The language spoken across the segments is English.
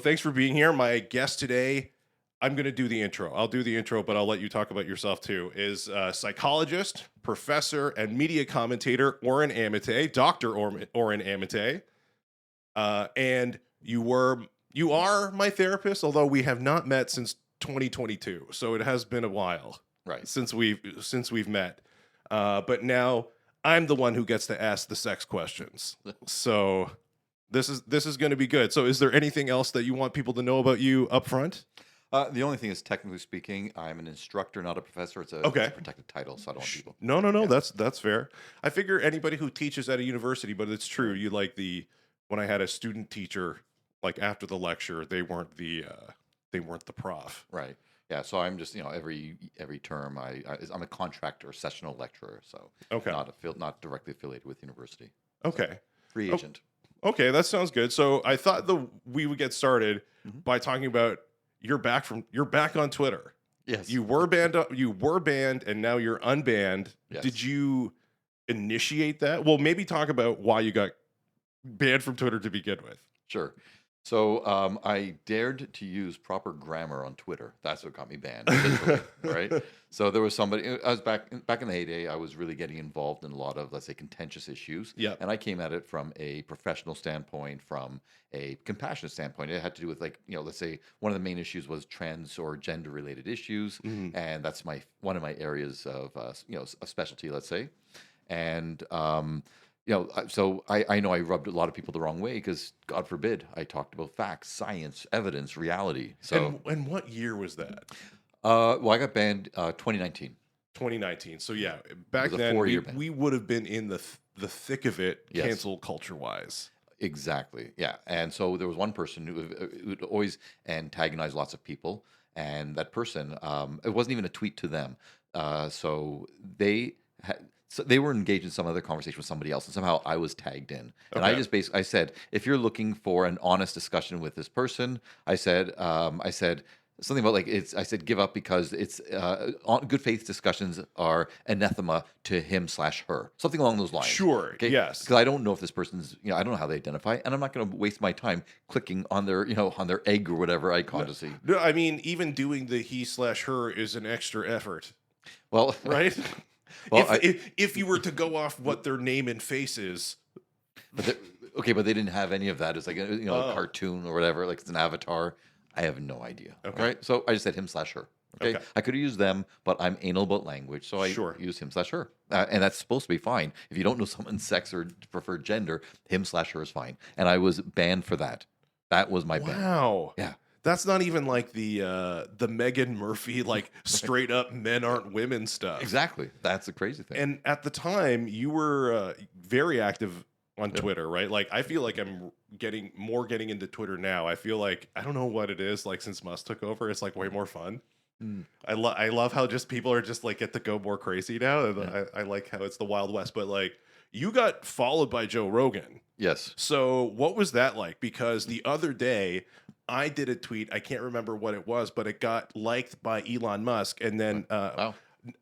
thanks for being here. My guest today, I'm going to do the intro. I'll do the intro, but I'll let you talk about yourself too, is psychologist, professor, and media commentator Oren Amitay, Dr. Oren Amitay. And you are my therapist, although we have not met since 2022. So it has been a while Right. since we've met. But now I'm the one who gets to ask the sex questions. So this is going to be good. So is there anything else that you want people to know about you up front? The only thing is, technically speaking, I'm an instructor, not a professor. It's a protected title, so I don't want people. No. Yeah. That's fair. I figure anybody who teaches at a university, but it's true. You like when I had a student teacher, like after the lecture, they weren't the prof. Right. Yeah. So I'm just every term I'm a contractor, sessional lecturer. So Okay. not directly affiliated with university. Okay. Free agent. Okay, that sounds good. So I thought we would get started Mhm. by talking about you're back on Twitter. Yes. You were banned, and now you're unbanned. Yes. Did you initiate that? Well, maybe talk about why you got banned from Twitter to begin with. Sure. So I dared to use proper grammar on Twitter. That's what got me banned. Literally, right? So there was somebody. I was back in the heyday. I was really getting involved in a lot of, let's say, contentious issues. Yeah. And I came at it from a professional standpoint, from a compassionate standpoint. It had to do with, like, let's say one of the main issues was trans or gender related issues, and that's one of my areas of a specialty, let's say, and. So I know I rubbed a lot of people the wrong way because, God forbid, I talked about facts, science, evidence, reality. So, and what year was that? well, I got banned 2019. 2019. So yeah, back was a then 4-year ban. we would have been in the thick of it, Yes. cancel culture wise. Exactly. Yeah. And so there was one person who would always antagonize lots of people, and that person, it wasn't even a tweet to them. So they were engaged in some other conversation with somebody else, and somehow I was tagged in. And I Okay. just basically said, if you're looking for an honest discussion with this person, I said something about, like, I said give up because it's good faith discussions are anathema to him/her, something along those lines. Sure. Okay? Yes. Because I don't know if this person's, I don't know how they identify, and I'm not going to waste my time clicking on their, on their egg or whatever icon to see. No, I mean, even doing the he/her is an extra effort, Well, right? Well, if you were to go off what their name and face is, but they didn't have any of that. It's like a cartoon or whatever, like it's an avatar. I have no idea. Okay. Right? So I just said him/her. Okay. I could have used them, but I'm anal about language, so I use him/her, and that's supposed to be fine. If you don't know someone's sex or preferred gender, him/her is fine. And I was banned for that. That was my ban. wow. Yeah. That's not even like the Megan Murphy, like straight up men aren't women stuff. Exactly. That's the crazy thing. And at the time, you were very active on Twitter, right? Like, I feel like I'm getting into Twitter now. I feel like, I don't know what it is, like, since Musk took over, it's like way more fun. I love how just people are just like get to go more crazy now. And I like how it's the Wild West. But like, you got followed by Joe Rogan. Yes. So what was that like? Because the other day I did a tweet. I can't remember what it was, but it got liked by Elon Musk. And then, Wow.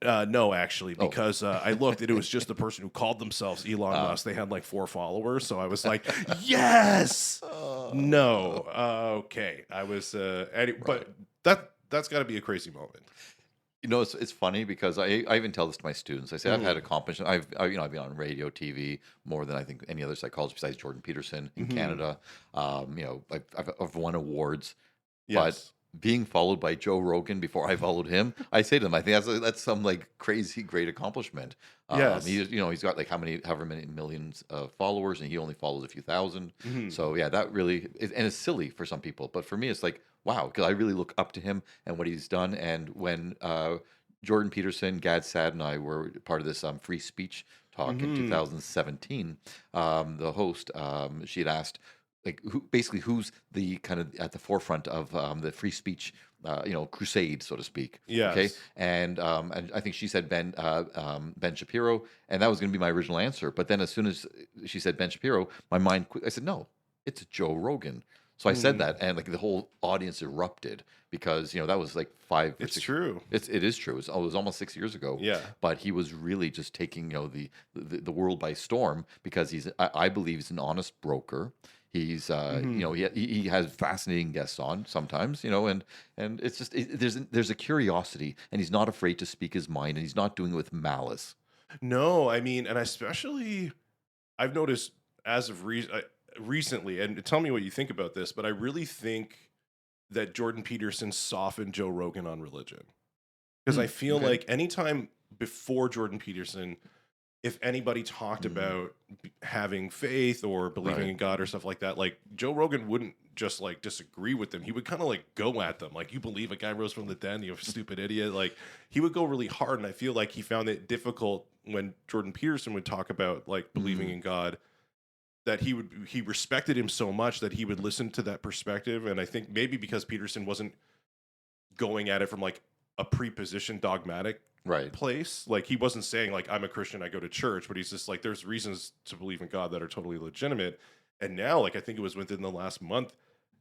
no, actually, because I looked and it was just the person who called themselves Elon Musk. They had like 4 followers. So I was like, yes, no. Okay. I was, but that's got to be a crazy moment. It's funny because I even tell this to my students. I say I've had accomplishment. I've been on radio, TV more than I think any other psychologist besides Jordan Peterson in Canada. I've won awards, Yes. but being followed by Joe Rogan before I followed him, I say to them, I think that's some like crazy great accomplishment. Yes. He's got like however many millions of followers, and he only follows a few thousand. So yeah, that really and it's silly for some people, but for me, it's like, wow, because I really look up to him and what he's done. And when Jordan Peterson, Gad Sad, and I were part of this free speech talk in 2017, the host, she had asked, like, who's the kind of at the forefront of the free speech, crusade, so to speak. Yes. Okay. And I think she said Ben Shapiro, and that was going to be my original answer. But then as soon as she said Ben Shapiro, my mind, I said, no, it's Joe Rogan. So I said that, and like the whole audience erupted because that was like 5 or 6. It's true. It is true. It was almost 6 years ago. Yeah. But he was really just taking the world by storm because I believe he's an honest broker. He's he has fascinating guests on sometimes, and it's just there's a curiosity, and he's not afraid to speak his mind, and he's not doing it with malice. No, I mean, and especially I've noticed as of recently, and tell me what you think about this, but I really think that Jordan Peterson softened Joe Rogan on religion. Because I feel Okay. like anytime before Jordan Peterson, if anybody talked about having faith or believing Right. in God or stuff like that, like Joe Rogan wouldn't just like disagree with them. He would kind of like go at them. Like, you believe a guy rose from the dead, you stupid idiot. Like, he would go really hard. And I feel like he found it difficult when Jordan Peterson would talk about like believing in God, that he respected him so much that he would listen to that perspective. And I think maybe because Peterson wasn't going at it from like a prepositioned dogmatic Right. place, like he wasn't saying like, I'm a Christian, I go to church, but he's just like, there's reasons to believe in God that are totally legitimate. And now, like, I think it was within the last month,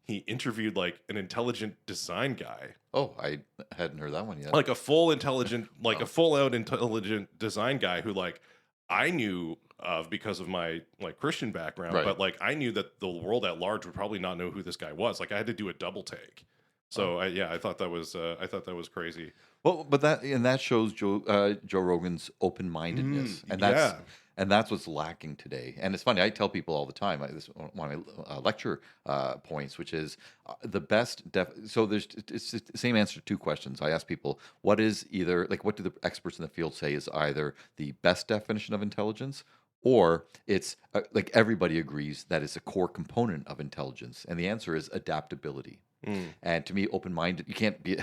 he interviewed like an intelligent design guy, Oh, I hadn't heard that one yet. like a full intelligent, like Oh. a full out intelligent design guy who like I knew of because of my like Christian background, Right. but like I knew that the world at large would probably not know who this guy was. Like, I had to do a double take. So I thought that was crazy. Well, but that shows Joe Rogan's open mindedness, and yeah. that's what's lacking today. And it's funny, I tell people all the time. This is one of my lecture points, which is the best. So it's the same answer to two questions. I ask people, what do the experts in the field say is either the best definition of intelligence, or it's like everybody agrees that it's a core component of intelligence, and the answer is adaptability. And to me, open-minded, you can't be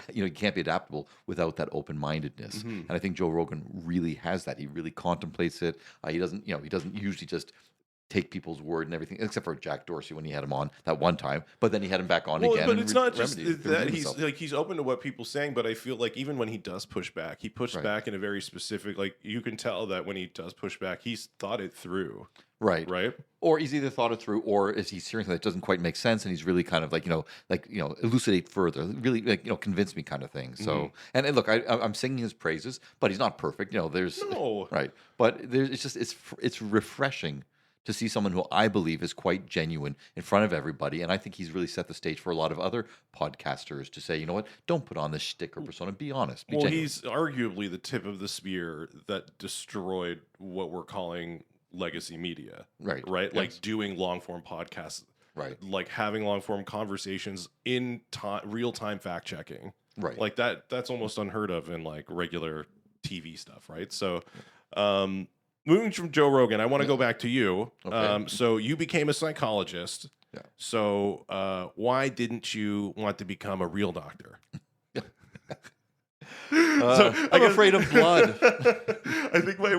adaptable without that open-mindedness. And I think Joe Rogan really has that. He really contemplates it. He doesn't usually just take people's word and everything, except for Jack Dorsey when he had him on that one time. But then he had him back on again. But and it's not just redeemed that himself. he's open to what people saying, but I feel like even when he does push back, he pushed Right. back in a very specific, like, you can tell that when he does push back, he's thought it through. Right. Right. Or he's either thought it through, or is he hearing something that doesn't quite make sense, and he's really kind of elucidate further, really convince me kind of thing. So and look, I'm singing his praises, but he's not perfect. There's No. right, but it's refreshing to see someone who I believe is quite genuine in front of everybody, and I think he's really set the stage for a lot of other podcasters to say, you know what, don't put on this shtick or persona. Be honest. Be Well, genuine. he's arguably the tip of the spear that destroyed what we're calling legacy media. Right. Right. Yes. Like doing long form podcasts. Right. Like having long form conversations in real time fact checking. Right. Like that's almost unheard of in like regular TV stuff. Right. So, moving from Joe Rogan, I want to go back to you. Okay. So you became a psychologist. Yeah. So why didn't you want to become a real doctor? I'm afraid of blood. I think my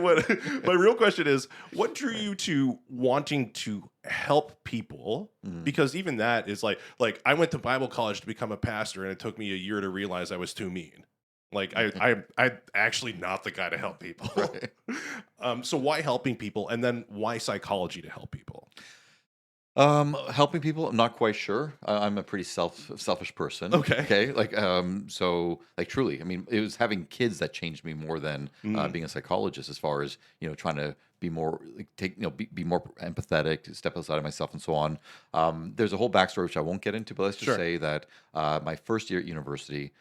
real question is, what drew you to wanting to help people? Because even that is like I went to Bible college to become a pastor, and it took me a year to realize I was too mean. Like I'm actually not the guy to help people. Right. So why helping people, and then why psychology to help people? Helping people, I'm not quite sure. I'm a pretty selfish person. Okay. So truly, I mean, it was having kids that changed me more than being a psychologist, as far as trying to be more be more empathetic, step outside of myself, and so on. There's a whole backstory which I won't get into, but let's just say that my first year at university,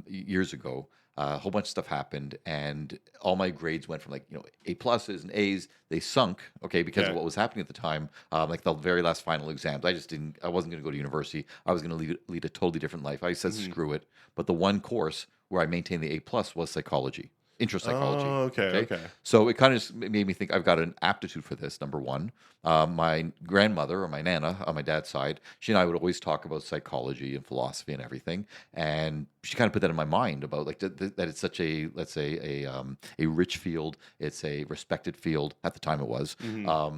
years ago, a whole bunch of stuff happened, and all my grades went from A pluses and A's. They sunk, because of what was happening at the time. Like the very last final exams, I wasn't going to go to university. I was going to lead a totally different life. I said screw it. But the one course where I maintained the A plus was psychology, intro psychology. Oh, okay. So it kind of just made me think I've got an aptitude for this. Number one, my grandmother, or my nana on my dad's side, she and I would always talk about psychology and philosophy and everything, and she kind of put that in my mind about that it's such a, let's say, a rich field. It's a respected field at the time. It was.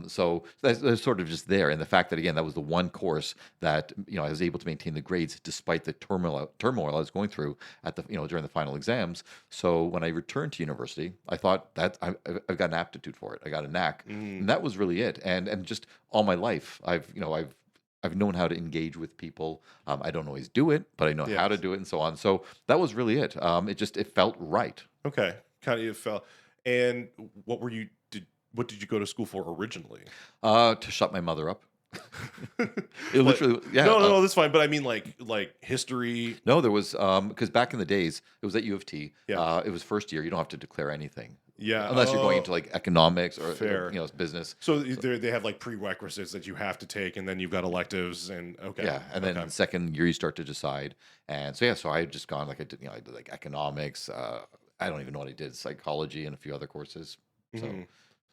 So that's sort of just there, and the fact that, again, that was the one course that I was able to maintain the grades despite the turmoil I was going through at the during the final exams. So when I returned to university, I thought that I've got an aptitude for it. I got a knack, and that was really it. And just all my life, I've known how to engage with people. I don't always do it, but I know how to do it, and so on. So that was really it. It felt right. Okay, kind of felt. And what did you go to school for originally? To shut my mother up. It Like, literally, yeah. no, that's fine. But I mean, like history. No, there was because back in the days, it was at U of T. Yeah, It was first year. You don't have to declare anything yeah. unless you're going Oh, into like economics or fair. business. So they have like prerequisites that you have to take, and then you've got electives, and okay, Yeah, and then okay. second year you start to decide. And so yeah, so I had just gone like I did like economics. I don't even know what I did, psychology and a few other courses. So Mhm.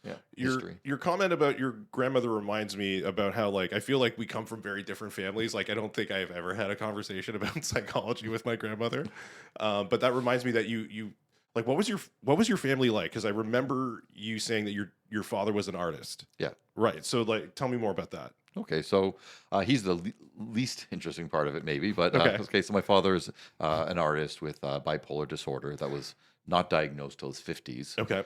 yeah, Your history. your comment about your grandmother reminds me about how like I feel like we come from very different families. Like I don't think I've ever had a conversation about psychology with my grandmother, but that reminds me that you like what was your family like? Because I remember you saying that your father was an artist, Yeah. right? So like, tell me more about that. Okay, so he's the least interesting part of it, maybe. But Okay. okay, so my father's an artist with bipolar disorder that was not diagnosed till his 50s. Okay.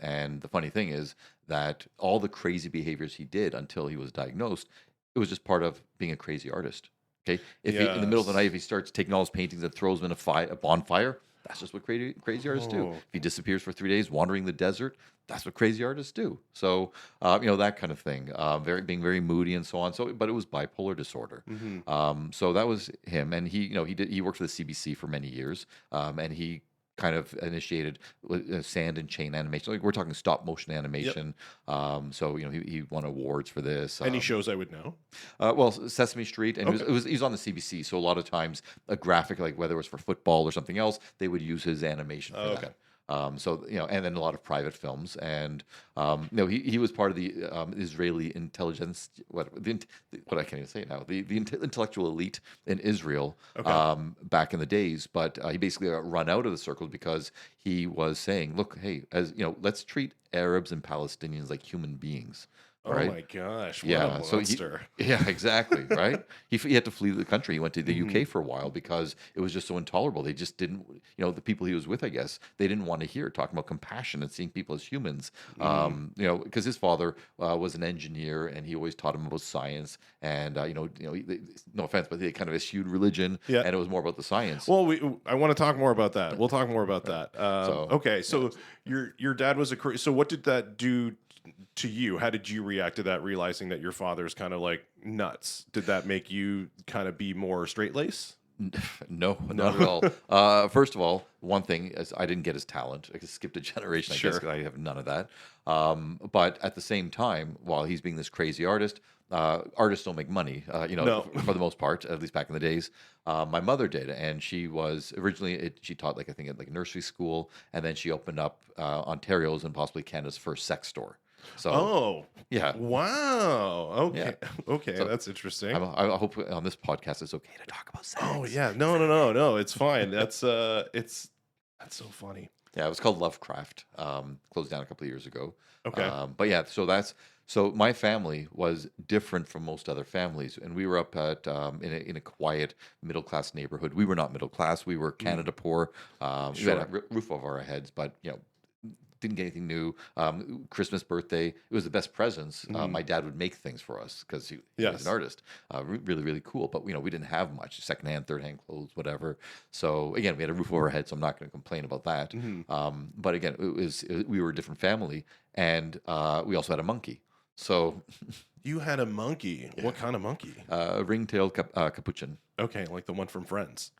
And the funny thing is that all the crazy behaviors he did until he was diagnosed, it was just part of being a crazy artist. Okay, if he, in the middle of the night, Yes. if he starts taking all his paintings and throws them in a bonfire, that's just what crazy artists do. Oh. If he disappears for 3 days wandering the desert, that's what crazy artists do. So that kind of thing. Being very moody and so on. So, but it was bipolar disorder. Hmm. So that was him, and he worked for the CBC for many years, and he kind of initiated sand and chain animation. Like we're talking stop motion Yep. animation. So he won awards for this. Any shows I would know? Well, Sesame Street, and Okay. he was on the CBC. So a lot of times, a graphic like whether it was for football or something else, they would use his animation for Oh, okay. that. So and then a lot of private films, and he was part of the Israeli intelligence. What I can't even say it now. The intellectual elite in Israel Okay. back in the days, but he basically got run out of the circle because he was saying, "Look, hey, as let's treat Arabs and Palestinians like human beings." Oh Right? my gosh, what a Yeah, so monster. yeah, exactly, right? He had to flee the country. He went to the Mhm. UK for a while because it was just so intolerable. They just didn't, the people he was with, I guess, they didn't want to hear talking about compassion and seeing people as humans. Mhm. Because his father was an engineer and he always taught him about science. And no offense, but they kind of eschewed religion, Yeah. and it was more about the science. Well, I want to talk more about that. We'll talk more about Right. that. So Okay, yeah. so your dad was so what did that do to you? How did you react to that, realizing that your father's kind of like nuts? Did that make you kind of be more straight lace? No, not at No. all. First of all, one thing is I didn't get his talent. I skipped a generation, I guess, Sure. 'cause I have none of that. But at the same time, while he's being this crazy artist, artists don't make money, No. for the most part, at least back in the days. My mother did, and she was originally, she taught like I think at like nursery school, and then she opened up Ontario's and possibly Canada's first sex store. So Oh. yeah, Wow. yeah. Okay. Okay, So that's interesting. I hope on this podcast it's okay to talk about sex. Oh yeah. No. It's fine. That's so funny. Yeah, it was called Lovecraft. Closed down a couple of years ago. Okay. But yeah, so my family was different from most other families, and we were up at in a quiet middle class neighborhood. We were not middle class; we were Canada poor. We had a Sure. roof over our heads, but didn't get anything new. Christmas, birthday, it was the best presents. Mhm. My dad would make things for us because he was Yes. an artist. Really, really cool. But we didn't have much secondhand, third-hand clothes, whatever. So again, we had a roof over our head, so I'm not going to complain about that. Mhm. But again, we were a different family, and we also had a monkey. So You had a monkey. Yeah. What kind of monkey? a ring-tailed capuchin, Okay, like the one from Friends.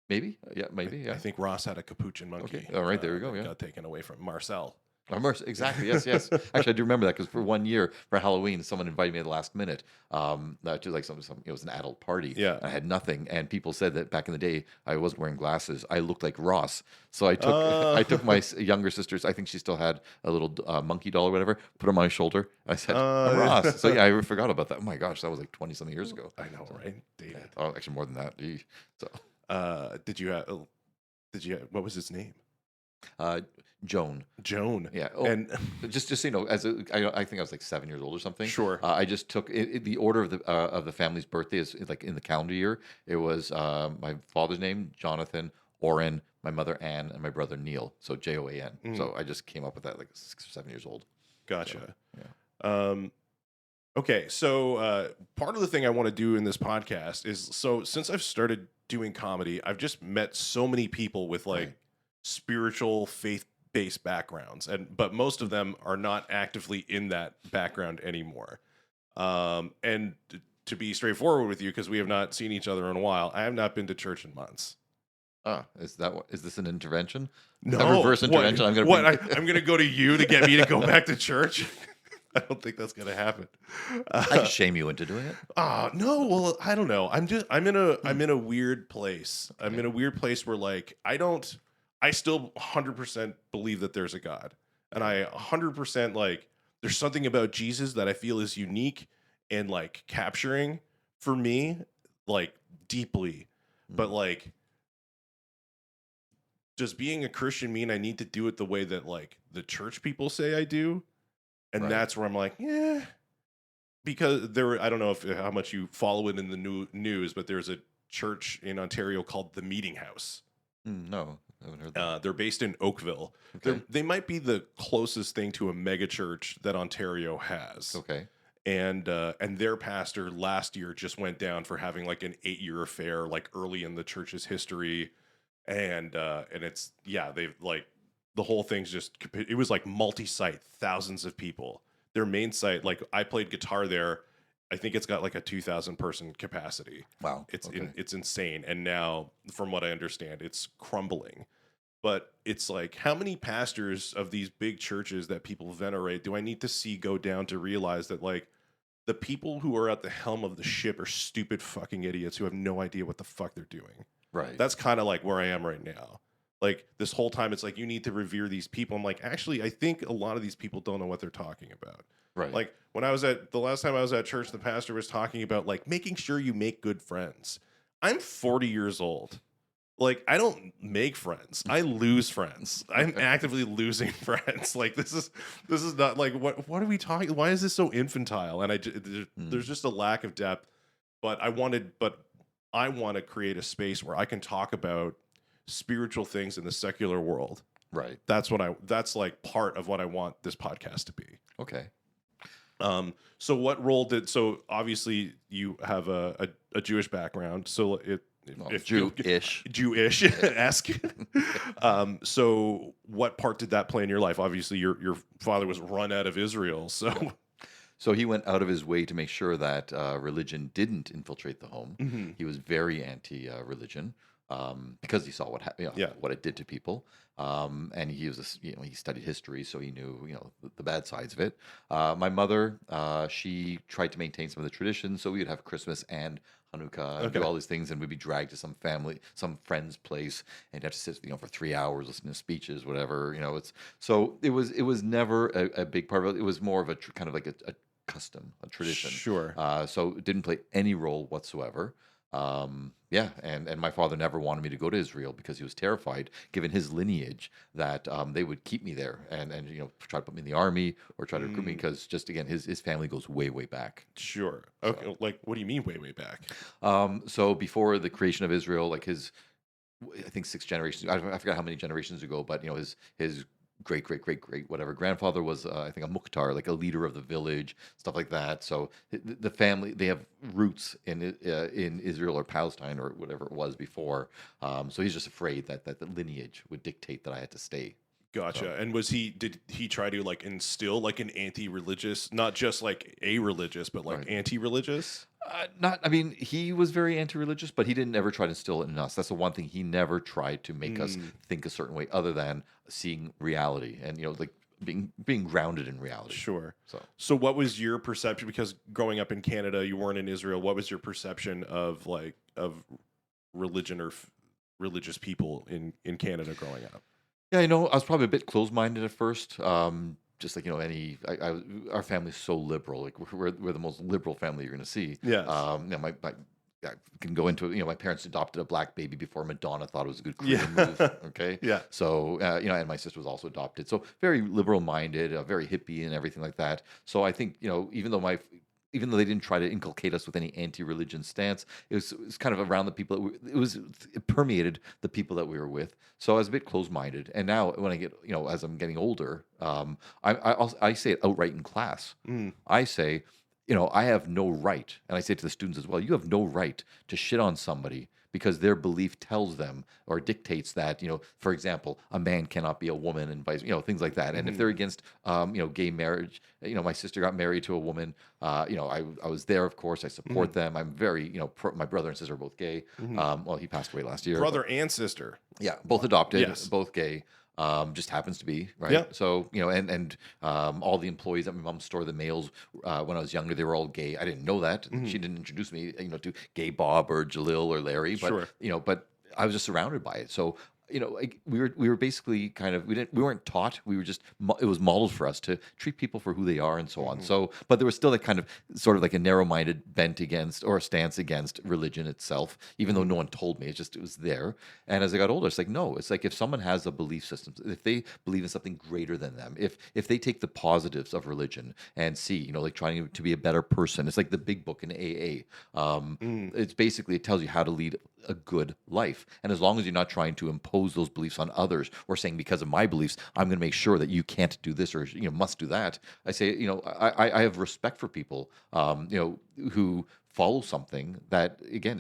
maybe. Yeah, maybe. I Yeah. think Ross had a capuchin monkey. Okay. All right. There we go. that Yeah. got taken away from Marcel. Exactly. Yes. Yes. Actually, I do remember that because for one year for Halloween, someone invited me at the last minute to like some it was an adult party. Yeah. I had nothing, and people said that back in the day I wasn't wearing glasses. I looked like Ross, so I took I took my younger sister's. I think she still had a little monkey doll or whatever. Put it on my shoulder. I said, "I'm Ross." So yeah, I forgot about that. Oh my gosh, that was like 20 something years ago. I know, right? David. Oh, actually more than that. Eesh. So Did you what was his name? uh, Joan. Joan. Yeah. Oh, And just I think I was like 7 years old or something. sure. I just took the order of the family's birthday is like in the calendar year. It was my father's name, Jonathan, Oren, my mother Anne, and my brother Neil. So Joan. Mm. So I just came up with that like 6 or 7 years old. Gotcha. Yeah. Okay, so part of the thing I want to do in this podcast is since I've started doing comedy, I've just met so many people with like Right. spiritual, faith-based backgrounds, but most of them are not actively in that background anymore. And to be straightforward with you, because we have not seen each other in a while, I have not been to church in months. Is this an intervention? No, A reverse intervention? I'm gonna go to you to get me to go back to church. I don't think that's gonna happen. I can shame you into doing it. No. Well, I don't know. I'm in a weird place. I'm in a weird place where like I still 100% believe that there's a God, and I 100% like there's something about Jesus that I feel is unique and like capturing for me, like deeply, but like. Does being a Christian mean I need to do it the way that like the church people say I do? And Right. that's where I'm like, yeah, because I don't know how much you follow it in the news, but there's a church in Ontario called the Meeting House. No, I haven't heard that. They're based in Oakville. Okay. They might be the closest thing to a mega church that Ontario has. Okay. And their pastor last year just went down for having like an 8-year affair, like early in the church's history. And it's they've like the whole thing's just it was like multi-site, thousands of people. Their main site, like I played guitar there, I think it's got like a 2,000 person capacity. Wow, It's insane. And now, from what I understand, it's crumbling. But it's like, how many pastors of these big churches that people venerate do I need to see go down to realize that like the people who are at the helm of the ship are stupid fucking idiots who have no idea what the fuck they're doing. Right. That's kind of like where I am right now. Like this whole time, it's like you need to revere these people. I'm like, actually, I think a lot of these people don't know what they're talking about. Right. Like when the last time I was at church, the pastor was talking about like making sure you make good friends. I'm 40 years old. Like I don't make friends. I lose friends. I'm actively losing friends. Like this is not like what are we talking? Why is this so infantile? And there's just a lack of depth. But I want to create a space where I can talk about spiritual things in the secular world. Right. That's like part of what I want this podcast to be. Okay. So obviously you have a Jewish background. So Jewish esque. So what part did that play in your life? Obviously your father was run out of Israel. So he went out of his way to make sure that religion didn't infiltrate the home. Mm-hmm. He was very anti-religion because he saw what it did to people. And he was, he studied history, so he knew, the bad sides of it. My mother, she tried to maintain some of the traditions, so we would have Christmas and Hanukkah and do all these things, and we'd be dragged to some friend's place, and you'd have to sit, for 3 hours listening to speeches, whatever. It was never a big part of it. It was more of a kind of like a custom, a tradition. Sure. So it didn't play any role whatsoever. And my father never wanted me to go to Israel because he was terrified, given his lineage, that they would keep me there and try to put me in the army or try to recruit me because just again his family goes way back. Sure. Okay. So, like, what do you mean way back? So before the creation of Israel, like I think 6 generations. I forgot how many generations ago, but his great whatever grandfather was I think a mukhtar, like a leader of the village, stuff like that. So the family, they have roots in Israel or Palestine or whatever it was before. So he's just afraid that the lineage would dictate that I had to stay. Gotcha. So. And did he try to like instill like an anti-religious, not just like a religious, but like anti-religious? He was very anti-religious, but he didn't ever try to instill it in us. That's the one thing. He never tried to make us think a certain way other than seeing reality and, like being grounded in reality. Sure. So what was your perception? Because growing up in Canada, you weren't in Israel. What was your perception of religion or religious people in Canada growing up? Yeah, I was probably a bit closed-minded at first. Just like our family's so liberal. Like we're the most liberal family you're going to see. Yes. I can go into it. My parents adopted a black baby before Madonna thought it was a good career move. Okay. Yeah. So and my sister was also adopted. So very liberal-minded, very hippie and everything like that. So I think even though they didn't try to inculcate us with any anti-religion stance, it was kind of around the people it permeated the people that we were with. So I was a bit closed-minded. And now when I get, as I'm getting older, I say it outright in class. I say, I have no right, and I say to the students as well, you have no right to shit on somebody because their belief tells them or dictates that, for example, a man cannot be a woman and vice, things like that. And if they're against, gay marriage, my sister got married to a woman. I was there, of course. I support them. I'm very, my brother and sister are both gay. Well, he passed away last year. Brother and sister. Yeah, both adopted, Yes. both gay. Just happens to be right. Yeah. So and all the employees at my mom's store, the males, when I was younger, they were all gay. I didn't know that. She didn't introduce me, to gay Bob or Jalil or Larry. But Sure. but I was just surrounded by it. So like we were basically kind of we weren't taught. We were just it was modeled for us to treat people for who they are and so on. So but there was still that kind of sort of like a narrow-minded bent against or a stance against religion itself, even though no one told me. It was there. And as I got older, it's like no, it's like if someone has a belief system, if they believe in something greater than them, if they take the positives of religion and see, like trying to be a better person, it's like the big book in AA. It's basically it tells you how to lead a good life. And as long as you're not trying to impose those beliefs on others or saying because of my beliefs, I'm going to make sure that you can't do this or must do that. I say, I have respect for people, who follow something that again,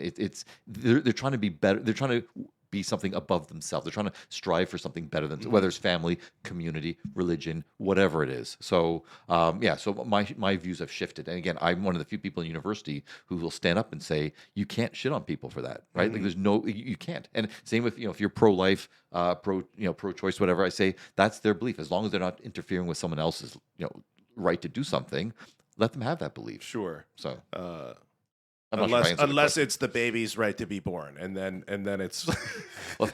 they're trying to be better. They're trying to be something above themselves. They're trying to strive for something better than whether it's family, community, religion, whatever it is. So so my views have shifted. And again, I'm one of the few people in university who will stand up and say you can't shit on people for that, right? Like there's no you can't. And same with if you're pro-life, pro-choice, whatever. I say that's their belief. As long as they're not interfering with someone else's right to do something, let them have that belief. Sure. So. Unless it's the baby's right to be born, and then it's Well,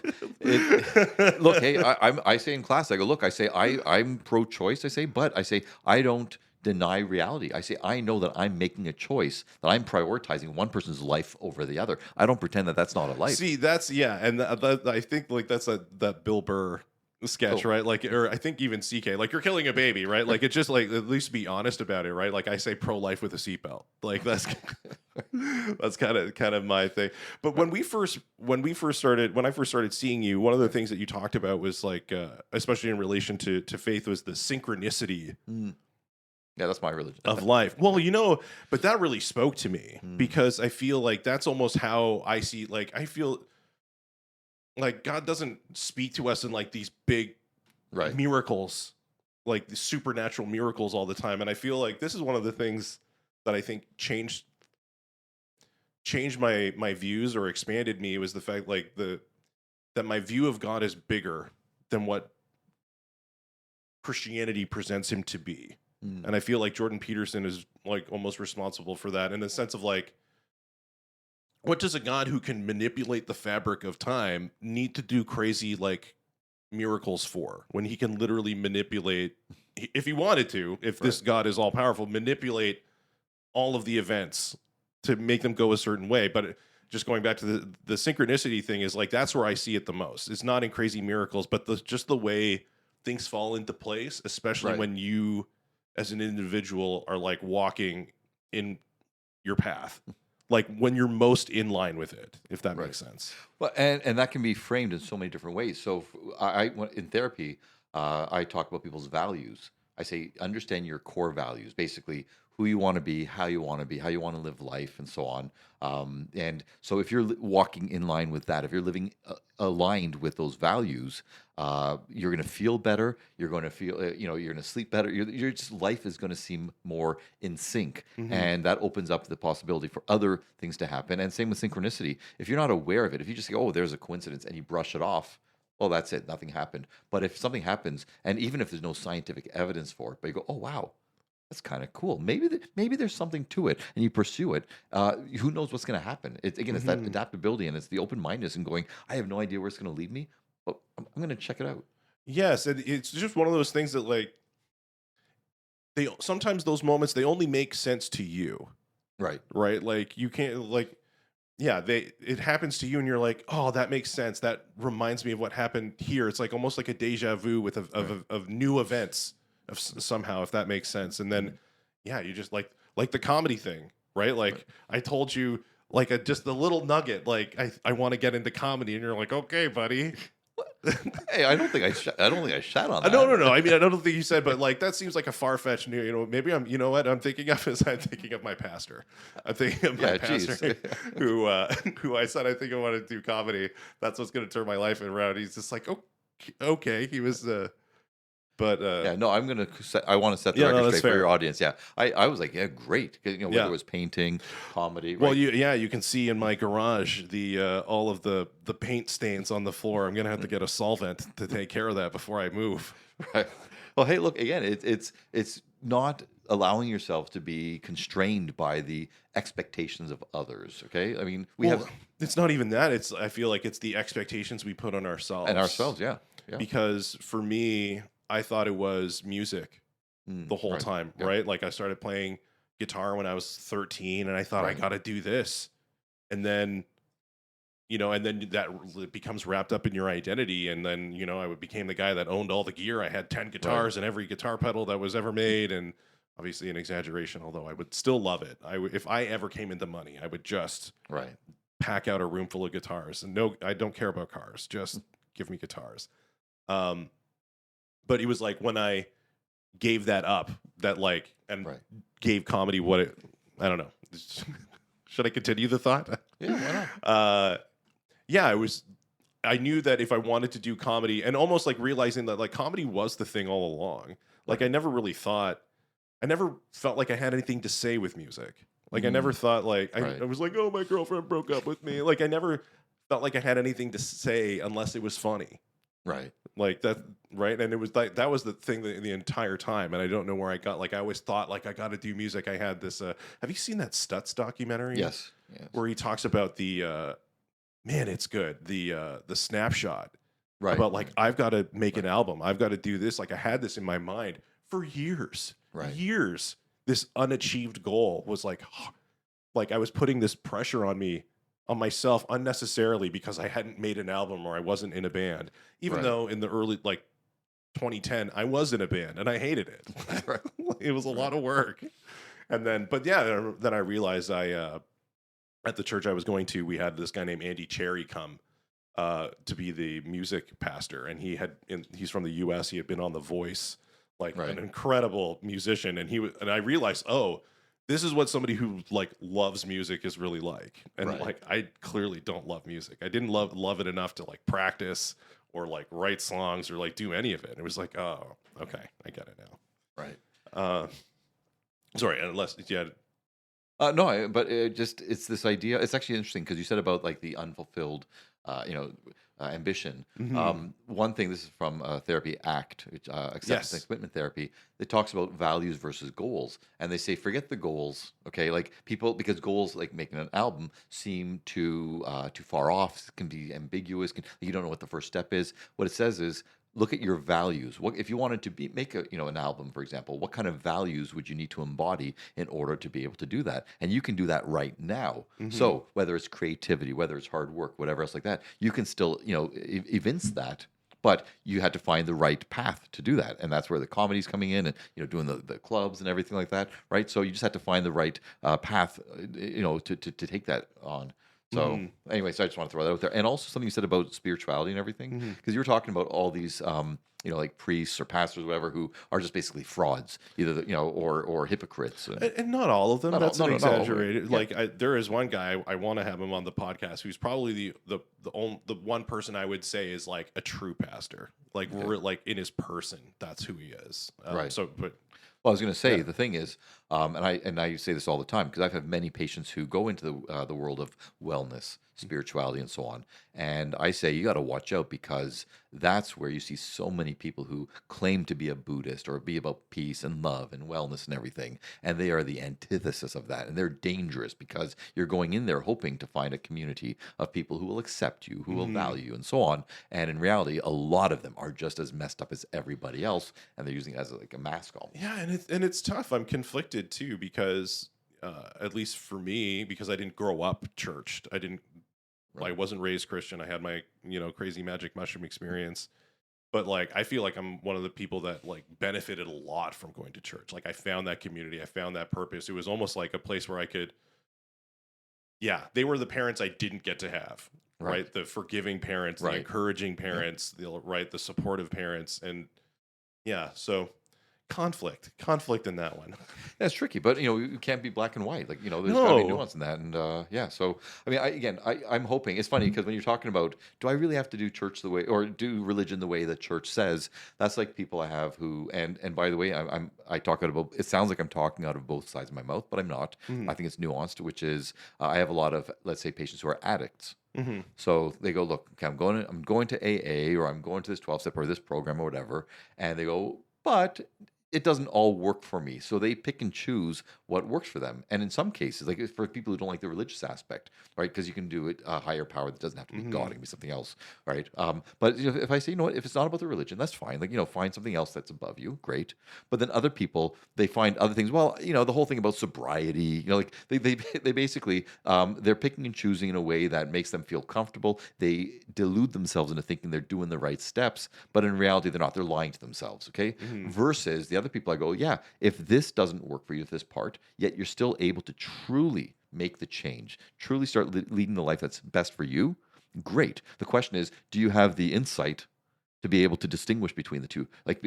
look, hey, I say in class, I go, look, I say I'm pro-choice. I say I don't deny reality. I say I know that I'm making a choice, that I'm prioritizing one person's life over the other. I don't pretend that that's not a life. See, that's and I think like that's that Bill Burr sketch, right? Like, or I think even CK, like you're killing a baby, right? Like it's just like at least be honest about it, right? Like I say pro-life with a seatbelt, like that's kind of my thing. But when I first started seeing you, one of the things that you talked about was like, especially in relation to faith, was the synchronicity. Yeah, that's my religion of life. Well, but that really spoke to me because I feel like that's almost how I see. Like I feel like God doesn't speak to us in like these big miracles, like the supernatural miracles all the time. And I feel like this is one of the things that I think changed my views or expanded me, was the fact like that my view of God is bigger than what Christianity presents him to be. And I feel like Jordan Peterson is like almost responsible for that in the sense of like, what does a God who can manipulate the fabric of time need to do crazy like miracles for, when he can literally manipulate, if he wanted to, if this God is all powerful, manipulate all of the events to make them go a certain way. But just going back to the synchronicity thing is like, that's where I see it the most. It's not in crazy miracles, but just the way things fall into place, especially when you as an individual are like walking in your path. Like when you're most in line with it, if that makes sense. Well, and that can be framed in so many different ways. So in therapy, I talk about people's values. I say, understand your core values, basically who you want to be, how you want to live life, and so on. And so if you're walking in line with that, if you're living aligned with those values, you're going to feel better. You're going to feel, you're going to sleep better. Your just life is going to seem more in sync, and that opens up the possibility for other things to happen. And same with synchronicity. If you're not aware of it, if you just go, "Oh, there's a coincidence," and you brush it off, well, that's it. Nothing happened. But if something happens, and even if there's no scientific evidence for it, but you go, "Oh, wow, that's kind of cool. Maybe there's something to it," and you pursue it. Who knows what's going to happen? It's that adaptability, and it's the open mindedness and going, "I have no idea where it's going to lead me, but I'm going to check it out." Yes, and it's just one of those things that like sometimes those moments, they only make sense to you, right? Like you can't like. Yeah, it happens to you, and you're like, "Oh, that makes sense. That reminds me of what happened here." It's like almost like a deja vu with of new events of somehow, if that makes sense. And then, yeah, you just like the comedy thing, right? Like I told you, like just a little nugget, like I want to get into comedy, and you're like, "Okay, buddy." Hey, I don't think I shat on No, no, that. no. I mean, I don't think you said, but like that seems like a far fetched. Maybe I'm. You know what I'm thinking of is I'm thinking of my pastor. I'm thinking of my Yeah, pastor geez. who I said I think I want to do comedy. That's what's going to turn my life around. He's just like, oh, okay. He was, but Yeah, no, I want to set the yeah, no, record that's straight for your fair. audience. Yeah, I was like, yeah, great. 'Cause, whether Yeah. it was painting, comedy, Well, right? you can see in my garage the all of the paint stains on the floor. I'm gonna have to get a solvent to take care of that before I move. Right. Well, hey, look again. It's not allowing yourself to be constrained by the expectations of others. Okay, I mean, we Well, have it's not even that. I feel like it's the expectations we put on and ourselves. ourselves. Yeah, yeah. Because for me, I thought it was music the whole Right. time, Yeah. right? Like I started playing guitar when I was 13 and I thought I Right. got to do this. And then, and then becomes wrapped up in your identity. And then, I became the guy that owned all the gear. I had 10 Right. guitars and every guitar pedal that was ever made. And obviously an exaggeration, although I would still love it. If I ever came into money, I would just Right. pack out a room full of guitars. And no, I don't care about cars. Just give me guitars. Um, but it was like when I gave that up, and Right. gave comedy what it. I don't know. Should I continue the thought? Yeah. Why not? Yeah, I was. I knew that if I wanted to do comedy, and almost like realizing that like comedy was the thing all along. Like Right. I never felt like I had anything to say with music. Like I never thought like Right. I was like, oh, my girlfriend broke up with me. Like I never felt like I had anything to say unless it was funny. Right. Like that, right? And it was like that was the thing the entire time. And I don't know where I got. Like I always thought like I got to do music. I had this. Have you seen that Stutz documentary? Yes. Yes. Where he talks about the man, it's good. The snapshot Right. about like I've got to make an album. I've got to do this. Like I had this in my mind for years. Right. Years. This unachieved goal was like I was putting this pressure on myself unnecessarily because I hadn't made an album or I wasn't in a band. Even Right. though in the early 2010 I was in a band and I hated it. Right. It was a lot of work. And then then I realized at the church I was going to, we had this guy named Andy Cherry come to be the music pastor, and he's from the US. He had been on The Voice, like Right. an incredible musician, and I realized, oh, this is what somebody who like loves music is really like. And Right. like I clearly don't love music. I didn't love it enough to like practice or like write songs or like do any of it. It was like, oh, okay, I get it now. Right. Sorry, unless yeah. No, but it's this idea. It's actually interesting because you said about like the unfulfilled, ambition. One thing, this is from Therapy Act, which acceptance and commitment therapy. It talks about values versus goals, and they say forget the goals. Okay, like people because goals like making an album seem too far off, can be ambiguous. You don't know what the first step is. What it says is look at your values. What if you wanted to make an album, for example? What kind of values would you need to embody in order to be able to do that? And you can do that right now. So whether it's creativity, whether it's hard work, whatever else like that, you can still evince that. But you had to find the right path to do that, and that's where the comedy's coming in, and doing the clubs and everything like that, right? So you just had to find the right path, to take that on. So anyway, so I just want to throw that out there. And also something you said about spirituality and everything, because you were talking about all these, like priests or pastors, or whatever, who are just basically frauds, either or hypocrites. And not all of them. That's not all of them. exaggerated. Yeah. Like there is one guy I want to have him on the podcast who's probably the one person I would say is like a true pastor. Like we're like in his person, that's who he is. Right. So, but Well, I was going to say the thing is, and I say this all the time because I've had many patients who go into the world of wellness, spirituality, and so on, and I say you got to watch out because that's where you see so many people who claim to be a Buddhist or be about peace and love and wellness and everything, and they are the antithesis of that, and they're dangerous because you're going in there hoping to find a community of people who will accept you, who will value you, and so on, and in reality, a lot of them are just as messed up as everybody else, and they're using it as like a mask almost. yeah, and it's tough. I'm conflicted too because at least for me, because I didn't grow up churched. I wasn't raised Christian. I had my crazy magic mushroom experience. But like I feel like I'm one of the people that like benefited a lot from going to church. Like I found that community, I found that purpose. It was almost like a place where I could Yeah, they were the parents I didn't get to have. Right. Right, the forgiving parents, the Right. encouraging Yeah. parents, the supportive parents, and yeah, so conflict in that one. That's tricky, but you can't be black and white. Like, there's got to be No. nuance in that, and yeah. So, I mean, I'm hoping it's funny because when you're talking about, do I really have to do church the way or do religion the way the church says? That's like people I have who, and by the way, I talk out about. It sounds like I'm talking out of both sides of my mouth, but I'm not. Mhm, I think it's nuanced, which is I have a lot of, let's say, patients who are addicts. mhm, So they go, look, okay, I'm going to AA or I'm going to this 12 step or this program or whatever, and they go, but it doesn't all work for me. So they pick and choose what works for them. And in some cases, like for people who don't like the religious aspect, right? Because you can do it a higher power that doesn't have to be God, it mhm. can be something else, right? But if I say, what, if it's not about the religion, that's fine. Like, find something else that's above you, great. But then other people, they find other things. Well, the whole thing about sobriety, like they basically they're picking and choosing in a way that makes them feel comfortable. They delude themselves into thinking they're doing the right steps, but in reality, they're not. They're lying to themselves. Okay. Mhm. Versus the other people, I go, yeah, if this doesn't work for you, this part, yet you're still able to truly make the change, truly start leading the life that's best for you, great. The question is, do you have the insight to be able to distinguish between the two, like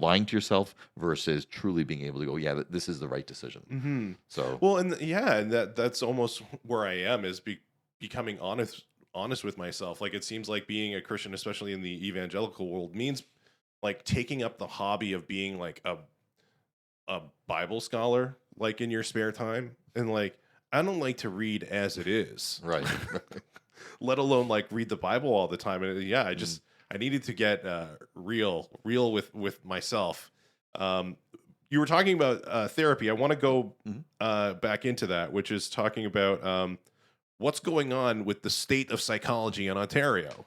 lying to yourself versus truly being able to go, yeah, this is the right decision. Mhm. So Well, and yeah, and that's almost where I am is becoming honest with myself. Like it seems like being a Christian, especially in the evangelical world, means like taking up the hobby of being like a Bible scholar, like in your spare time, and like I don't like to read as it is, right. let alone like read the Bible all the time. And yeah, Mm. I needed to get real with myself. Um, you were talking about therapy. I want to go Mhm. back into that, which is talking about what's going on with the state of psychology in Ontario.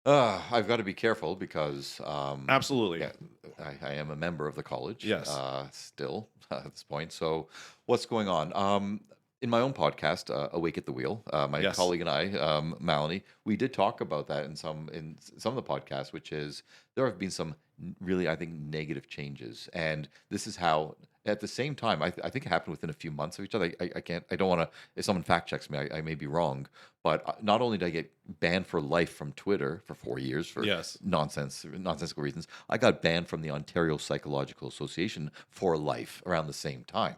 I've got to be careful because, Absolutely. yeah, I am a member of the college Yes. still at this point. So, what's going on? In my own podcast, Awake at the Wheel, my Yes. colleague and I, Melanie, we did talk about that in some of the podcasts, which is there have been some really, I think, negative changes, and this is how. At the same time, I think it happened within a few months of each other. I can't. I don't want to. If someone fact checks me, I may be wrong. But not only did I get banned for life from Twitter for 4 years for Yes. nonsensical reasons, I got banned from the Ontario Psychological Association for life around the same time.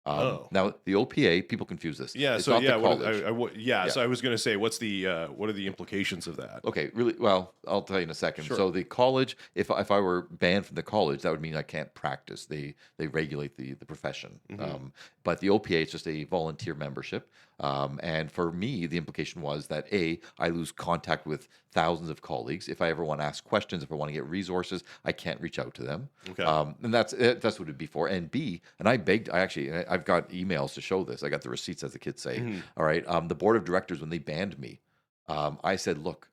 Oh. Now the OPA, people confuse this. Yeah. It's So not the yeah. college. Yeah. Yeah. So I was going to say, what are the implications of that? Okay, really well, I'll tell you in a second. Sure. So the college, if I were banned from the college, that would mean I can't practice. They regulate the profession. Hmm. But the OPA is just a volunteer membership. And for me, the implication was that I lose contact with thousands of colleagues. If I ever want to ask questions, if I want to get resources, I can't reach out to them. Okay. And that's what it'd be for. And B, and I've got emails to show this. I got the receipts, as the kids say. Mhm. All right. The board of directors, when they banned me, I said, look,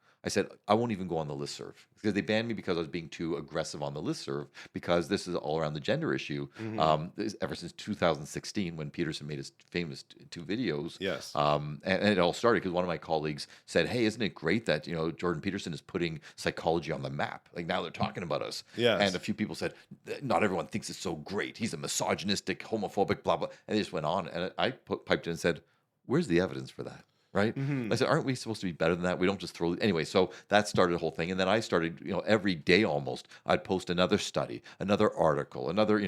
I won't even go on the listserv because they banned me because I was being too aggressive on the listserv because this is all around the gender issue. Mhm. Ever since 2016, when Peterson made his famous two videos, Yes. and it all started because one of my colleagues said, "Hey, isn't it great that Jordan Peterson is putting psychology on the map? Like now they're talking about us." Yes. And a few people said, "Not everyone thinks it's so great. He's a misogynistic, homophobic, blah blah." And they just went on, and I piped in and said, "Where's the evidence for that?" Right? Mhm. I said, aren't we supposed to be better than that? We don't just throw anyway. So that started the whole thing, and then I started, every day almost, I'd post another study, another article, another,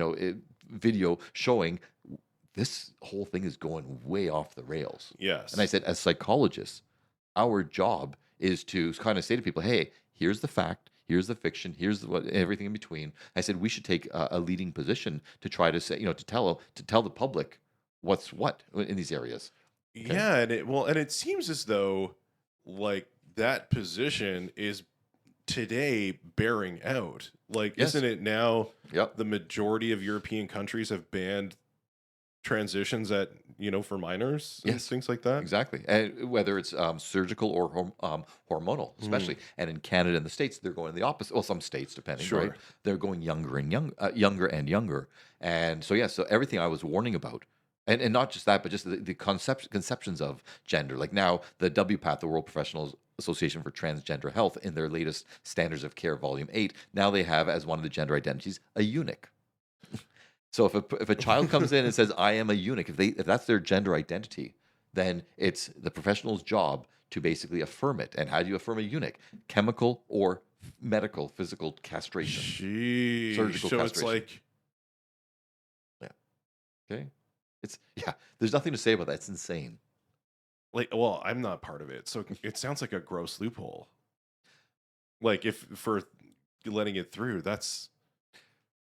video showing this whole thing is going way off the rails. Yes. And I said, as psychologists, our job is to kind of say to people, hey, here's the fact, here's the fiction, here's what everything in between. I said we should take a leading position to try to say, to tell the public what's what in these areas. Okay. Yeah, and it seems as though like that position is today bearing out. Like, Yes. isn't it now Yep. the majority of European countries have banned transitions at for minors and Yes. things like that? Exactly, and whether it's surgical or hormonal, Mm. especially, and in Canada and the States, they're going the opposite. Well, some states, depending, right? Sure. They're going younger and younger, and so yeah. So everything I was warning about, and not just that, but just the conceptions of gender. Like now, the WPATH, the World Professional Association for Transgender Health, in their latest Standards of Care, Volume 8, now they have as one of the gender identities a eunuch. So if a child comes in and says I am a eunuch, if that's their gender identity, then it's the professional's job to basically affirm it. And how do you affirm a eunuch? Chemical or medical, physical castration, Sheesh. surgical So it's castration. like, Yeah. Okay. It's yeah. There's nothing to say about that. It's insane. well, I'm not part of it, so it sounds like a gross loophole. Like if for letting it through, that's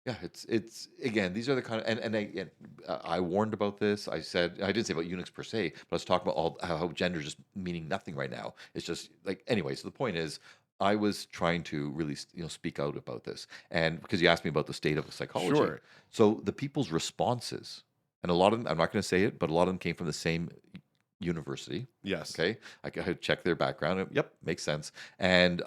Yeah, it's again. These are the kind of and I warned about this. I said I didn't say about eunuchs per se, but I was talking about all how gender is just meaning nothing right now. It's just like anyway. So the point is, I was trying to really speak out about this, and because you asked me about the state of psychology, sure. so the people's responses, and a lot of them, I'm not going to say it, but a lot of them came from the same university. Yes. Okay, I could check their background. Yep, makes sense. And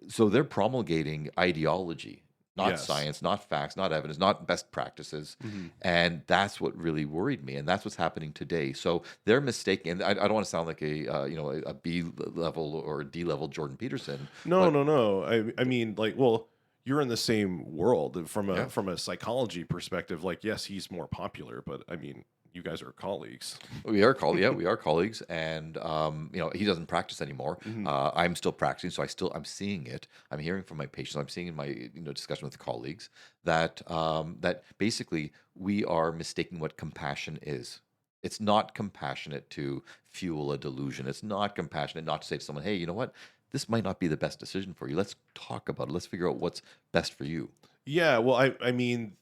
so they're promulgating ideology, not Yes. science, not facts, not evidence, not best practices. Mhm. And that's what really worried me. And that's what's happening today. So they're mistaking. And I don't want to sound like a B level or a D level Jordan Peterson, No, but no, no. I mean, like, well, you're in the same world yeah. from a psychology perspective. Like, yes, he's more popular, but I mean, you guys are colleagues. Yeah, we are colleagues, and he doesn't practice anymore. Mhm. I'm still practicing, so I'm seeing it. I'm hearing from my patients. I'm seeing in my discussion with colleagues that that basically we are mistaking what compassion is. It's not compassionate to fuel a delusion. It's not compassionate not to say to someone, "Hey, you know what? This might not be the best decision for you. Let's talk about it. Let's figure out what's best for you." Yeah. Well, I mean,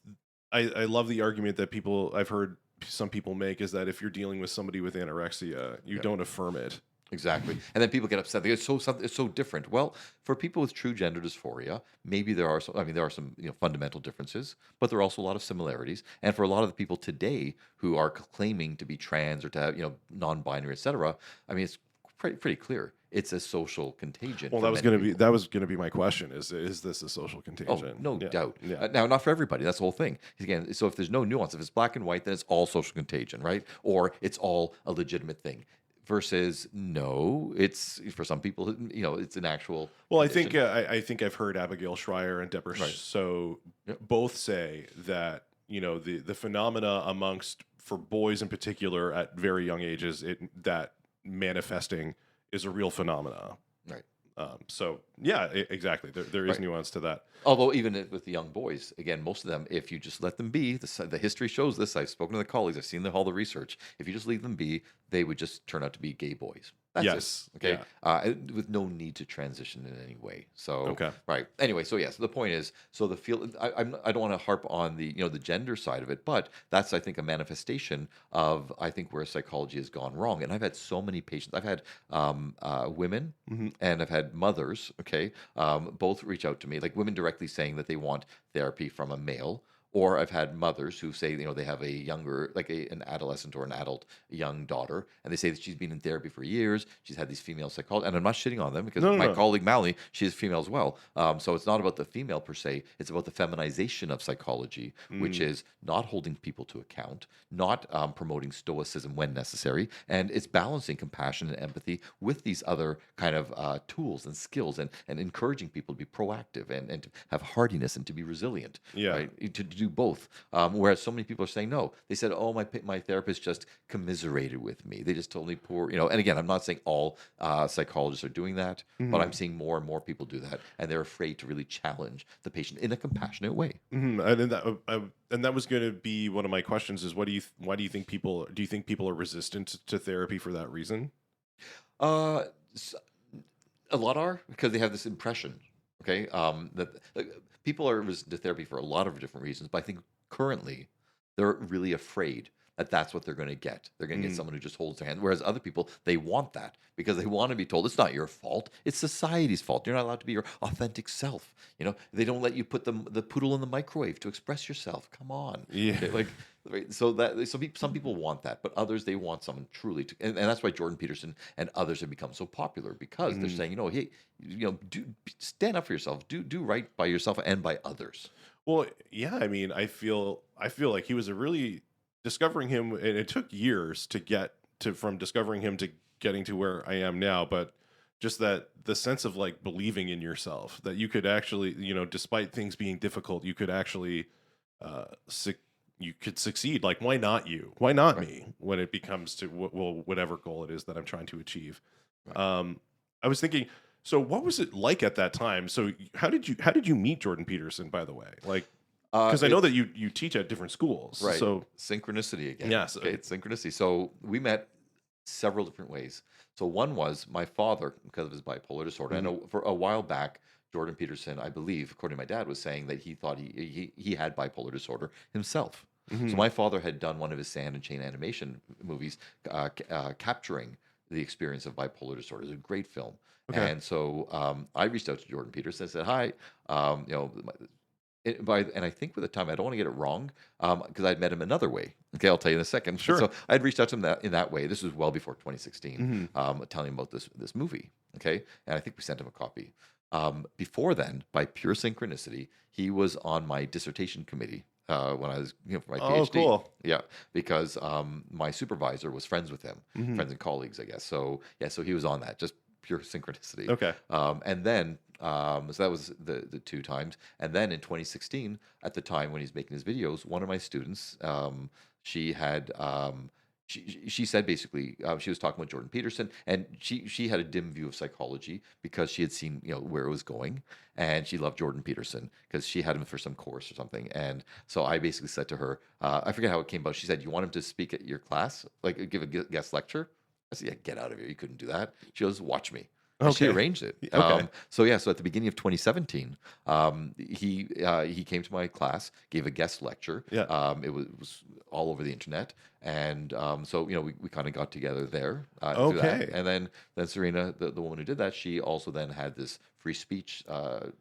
I love the argument that I've heard some people make is that if you're dealing with somebody with anorexia, you Yeah. don't affirm it. Exactly. And then people get upset. They get it's so different. Well, for people with true gender dysphoria, maybe there are some, I mean, there are some, fundamental differences, but there are also a lot of similarities. And for a lot of the people today who are claiming to be trans or to have, non-binary, etc., I mean, it's pretty clear. It's a social contagion Well, for many people. that was gonna be my question. Is this a social Oh, contagion? no Yeah. doubt. Yeah. Now, not for everybody. That's the whole thing. Again, so if there's no nuance, if it's black and white, then it's all social contagion, right? Or it's all a legitimate thing. Versus, no, it's for some people, it's an actual Well, condition. I think I've heard Abigail Schreier and Deborah Right. So Yep. both say that the phenomena amongst for boys in particular at very young ages that manifesting is a real phenomena. Right. So yeah, exactly. There is Right. nuance to that. Although even with the young boys, again, most of them, if you just let them be, the history shows this. I've spoken to the colleagues, I've seen all the research. If you just leave them be, they would just turn out to be gay boys. That's Yes. it. Okay. Yeah. With no need to transition in any way. So Okay. right. Anyway, so yeah. So the point is, so the feel. I don't want to harp on the the gender side of it, but that's I think a manifestation of I think where psychology has gone wrong. And I've had so many patients. I've had women Mhm. and I've had mothers. Okay, both reach out to me, like women directly saying that they want therapy from a male. Or I've had mothers who say, they have a younger, like an adolescent or an adult young daughter, and they say that she's been in therapy for years. She's had these female psychologists, and I'm not shitting on them because No, no, my no. colleague Mally, she is female as well. So it's not about the female per se; it's about the feminization of psychology, which Mm. is not holding people to account, not promoting stoicism when necessary, and it's balancing compassion and empathy with these other kind of tools and skills, and encouraging people to be proactive and to have hardiness and to be resilient, Yeah. right? To do both. Whereas so many people are saying no. They said, "Oh, my therapist just commiserated with me. They just told me poor." And again, I'm not saying all psychologists are doing that, but I'm Mhm. seeing more and more people do that, and they're afraid to really challenge the patient in a compassionate way. Mhm. And that was going to be one of my questions is why do you think people are resistant to therapy for that reason? Uh, s- a lot are because they have this impression, okay, that people are resistant to therapy for a lot of different reasons. But I think currently they're really afraid that that's what they're going to get. They're going to get Mm. someone who just holds their hand. Whereas other people, they want that because they want to be told it's not your fault. It's society's fault. You're not allowed to be your authentic self. They don't let you put the poodle in the microwave to express yourself. Come on. Yeah. Okay, like, right, some people want that, but others they want someone truly to, and that's why Jordan Peterson and others have become so popular because they're Mhm. saying, hey, do stand up for yourself, do right by yourself and by others. Well, yeah, I mean, I feel like he was a really discovering him, and it took years to get to from discovering him to getting to where I am now, but just that the sense of like believing in yourself that you could actually, despite things being difficult, you could actually uh suc you could succeed. Like, why not you? Why not Right. me? When it becomes to whatever goal it is that I'm trying to achieve. Right. I was thinking, so what was it like at that time? So how did you meet Jordan Peterson, by the way? Like, because I know that It's you teach at different schools. right. So Synchronicity again. yes, Okay, it's synchronicity. So we met several different ways. So one was my father, because of his bipolar disorder. I mhm, know for a while back, Jordan Peterson, I believe, according to my dad, was saying that he thought he had bipolar disorder himself. So mhm, my father had done one of his sand and chain animation movies, capturing the experience of bipolar disorder. It's a great film. okay, And so I reached out to Jordan Peterson and said, "Hi, you know, and I think with the time, I don't want to get it wrong, because I'd met him another way. Okay, I'll tell you in a second. sure, So I'd reached out to him in that way. This was well before 2016, mhm, telling him about this movie. Okay, and I think we sent him a copy. Before then, by pure synchronicity, he was on my dissertation committee when I was, for my oh, PhD. cool, Yeah, because my supervisor was friends with him, mhm, friends and colleagues, I guess. So yeah, so he was on that. Just pure synchronicity. okay, And then, so that was the two times. And then in 2016, at the time when he's making his videos, one of my students, she had, she said basically, she was talking with Jordan Peterson, and she had a dim view of psychology because she had seen where it was going, and she loved Jordan Peterson because she had him for some course or something. And so I basically said to her, I forget how it came about. She said, "You want him to speak at your class, like give a guest lecture?" I said, "Yeah, get out of here. You couldn't do that." She goes, "Watch me." And she okay, arranged it. okay, So yeah, so at the beginning of 2017, he came to my class, gave a guest lecture. yeah, It was all over the internet, and so we kind of got together there through that. okay, And then Serena, the woman who did that, she also then had this free speech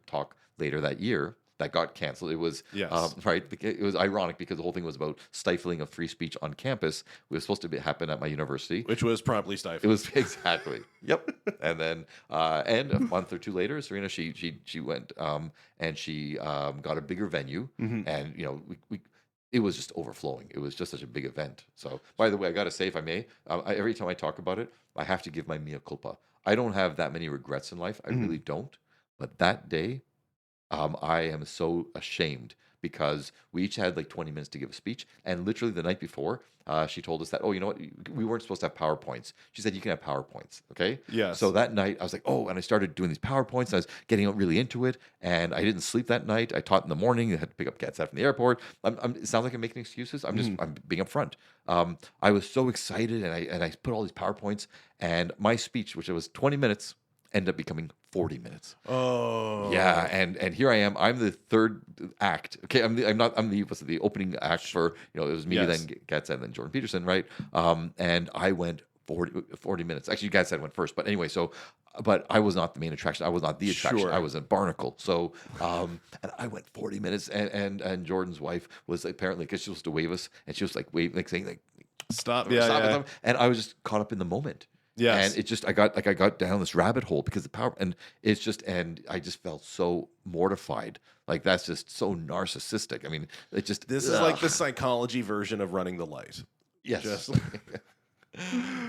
talk later that year that got canceled. It was yes, right. It was ironic because the whole thing was about stifling of free speech on campus. It was supposed to happen at my university. which was promptly It stifled. was exactly. Yep. And then and a month or two later, Serena she went and she got a bigger venue, Mhm. and we it was just overflowing. It was just such a big event. So by the way, I got to say, if I may, every time I talk about it, I have to give my mea culpa. I don't have that many regrets in life. I Mhm. really don't. But that day, I am so ashamed because we each had like 20 minutes to give a speech. And literally the night before, she told us that, "Oh, you know what? We weren't supposed to have PowerPoints." She said, "You can have PowerPoints." Okay. So Yes. that night, I was like, "Oh," and I started doing these PowerPoints. And I was getting really into it. And I didn't sleep that night. I taught in the morning. I had to pick up cats from the airport. It sounds like I'm making excuses. Mhm. I'm being upfront. I was so excited and I put all these PowerPoints, and my speech, which was 20 minutes, ended up becoming 40 minutes. Yeah, Oh, and here I am. I'm the third act. Okay, I'm the what's it, the opening act for it was me, yes, then Gadsden, and then Jordan Peterson, right? And I went 40 minutes. Actually, Gadsden went first, but anyway, so but I was not the main attraction. I was not the attraction. I sure. was a barnacle. So and I went 40 minutes, and Jordan's wife was apparently, because she was to wave us, and she was like waving, like saying like Stop. Yeah, stop yeah. it, and I was just caught up in the moment. And Yes. it just I got down this rabbit hole because the power, and it's just, and I just felt so mortified. Like that's just so narcissistic. I mean, it just This is like the psychology version of running the light. yes. Just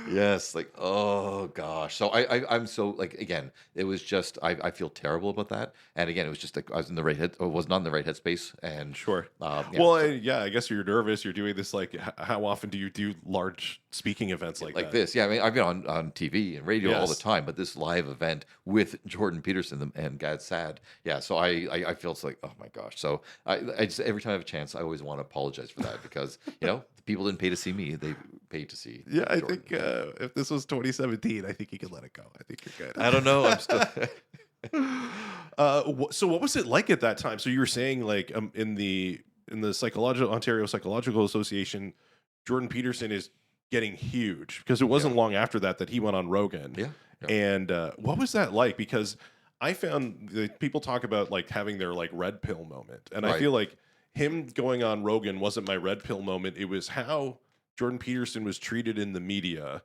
Yes, like oh gosh. So I'm so, like, again, it was just I feel terrible about that. And again, it was just like I was in the right head, or was not in the right headspace. And sure. yeah, Well, so yeah, I guess you're nervous. You're doing this like how often do you do large speaking events like like that? this. Yeah, I mean, I've been on TV and radio all the Yes. time, but this live event with Jordan Peterson and Gad Sad, yeah. So I feel it's like, oh my gosh. So I just, every time I have a chance, I always want to apologize for that because the people didn't pay to see me; they paid to see Yeah, I Jordan. think if this was 2017, I think you could let it go. I think you're good. I don't know. I'm still. So what was it like at that time? So you were saying like in the psychological Ontario Psychological Association, Jordan Peterson is getting huge because it Yeah, wasn't long after that he went on Rogan. yeah, yeah. And what was that like? Because I found that people talk about like having their like red pill moment, and I Right, feel like him going on Rogan wasn't my red pill moment. It was how Jordan Peterson was treated in the media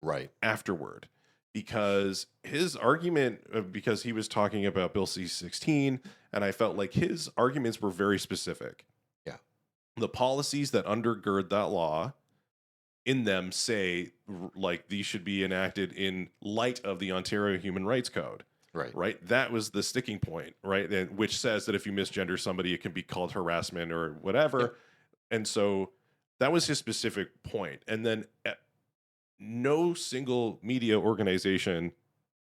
right, afterward, because his argument, because he was talking about Bill C-16, and I felt like his arguments were very specific. yeah, The policies that undergird that law in them say like these should be enacted in light of the Ontario Human Rights Code, right, right? That was the sticking point, right? And which says that if you misgender somebody, it can be called harassment or yeah, whatever. And so that was his specific point. And then no single media organization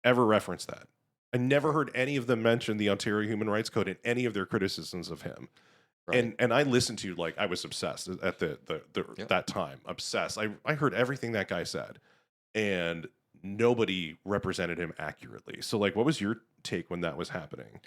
ever referenced that. I never heard any of them mention the Ontario Human Rights Code in any of their criticisms of him. Right. And I listened to, like, I was obsessed at the Yep. that time. Obsessed. I heard everything that guy said, and nobody represented him accurately. So, like, what was your take when that was happening?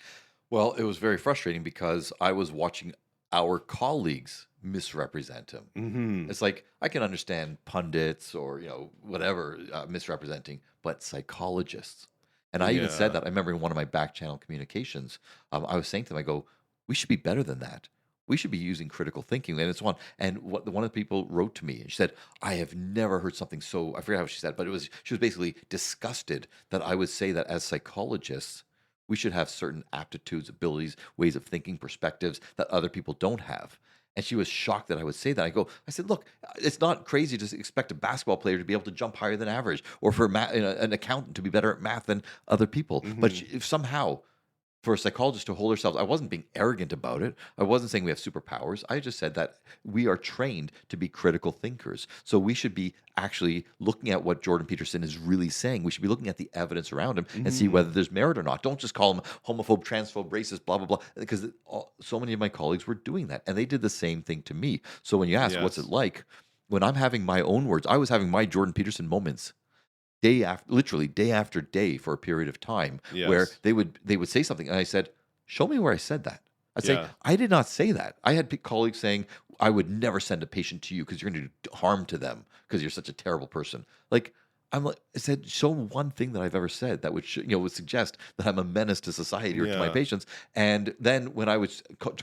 Well, it was very frustrating because I was watching our colleagues misrepresent him. Mm-hmm. It's like I can understand pundits or whatever misrepresenting, but psychologists. And I even said Yeah. that. I remember in one of my back channel communications, I was saying to them, I go, "We should be better than that. We should be using critical thinking." And it's one. And one of the people wrote to me and she said, "I have never heard something so." I forget how she said, but she was basically disgusted that I would say that as psychologists we should have certain aptitudes, abilities, ways of thinking, perspectives that other people don't have. And she was shocked that I would say that. I said, look, it's not crazy to expect a basketball player to be able to jump higher than average, or for an accountant to be better at math than other people. But Mm-hmm. if somehow, for a psychologist to hold ourselves, I wasn't being arrogant about it. I wasn't saying we have superpowers. I just said that we are trained to be critical thinkers. So we should be actually looking at what Jordan Peterson is really saying. We should be looking at the evidence around him and see Mm-hmm. whether there's merit or not. Don't just call him homophobe, transphobe, racist, blah, blah, blah. Because so many of my colleagues were doing that. And they did the same thing to me. So when you ask, what's it Yes. like? When I'm having my own words, I was having my Jordan Peterson moments literally day after day for a period of time where Yes. they would say something and I said, "Show me where I said that." I'd say, Yeah. "I did not say that." I had colleagues saying, "I would never send a patient to you because you're going to do harm to them because you're such a terrible person." Like I said, show one thing that I've ever said that would suggest that I'm a menace to society or to my Yeah. patients. And then when I would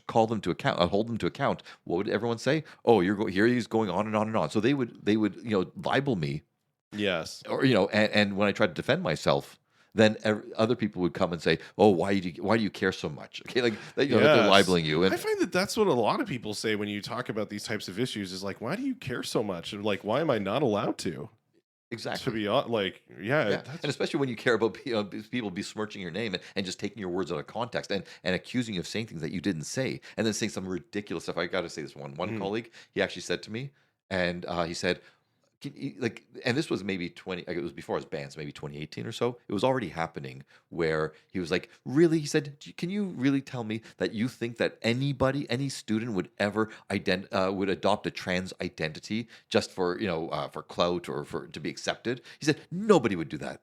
call them to account, hold them to account, what would everyone say? "Oh, here he's going on and on and on." So they would libel me, Yes. or and when I tried to defend myself, then other people would come and say, "Oh, why do you care so much?" Okay, like that they're Yes. libeling you, I and find that that's what a lot of people say when you talk about these types of issues is like, why do you care so much? And like, why am I not allowed to? To exactly, be like, yeah, yeah, and that's especially when you care about people besmirching your name and just taking your words out of context and accusing you of saying things that you didn't say, and then saying some ridiculous stuff. I got to say this one mm, colleague, he actually said to me, and he said, and this was maybe 20, like, it was before I was banned, so maybe 2018 or so. It was already happening where he was like, "Really?" He said, Can you really tell me that you think that any student would ever would adopt a trans identity just for clout or for to be accepted?" He said, "Nobody would do that."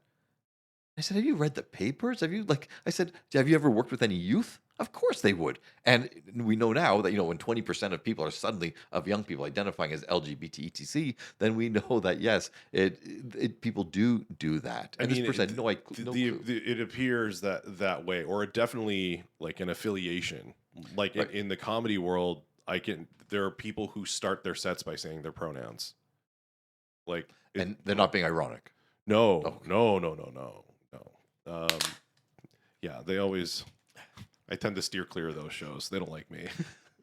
I said, "Have you read the papers? Have you I said, have you ever worked with any youth? Of course they would." And we know now that when 20% of people are suddenly of young people identifying as LGBT etc, then we know that yes, people do that. I And this mean, person had no clue. it appears that way, or it definitely like an affiliation. Like Right. in the comedy world, there are people who start their sets by saying their pronouns. Like it, And they're not being ironic. no, Okay. no, no, no, no, no. Yeah, they always. I tend to steer clear of those shows. They don't like me.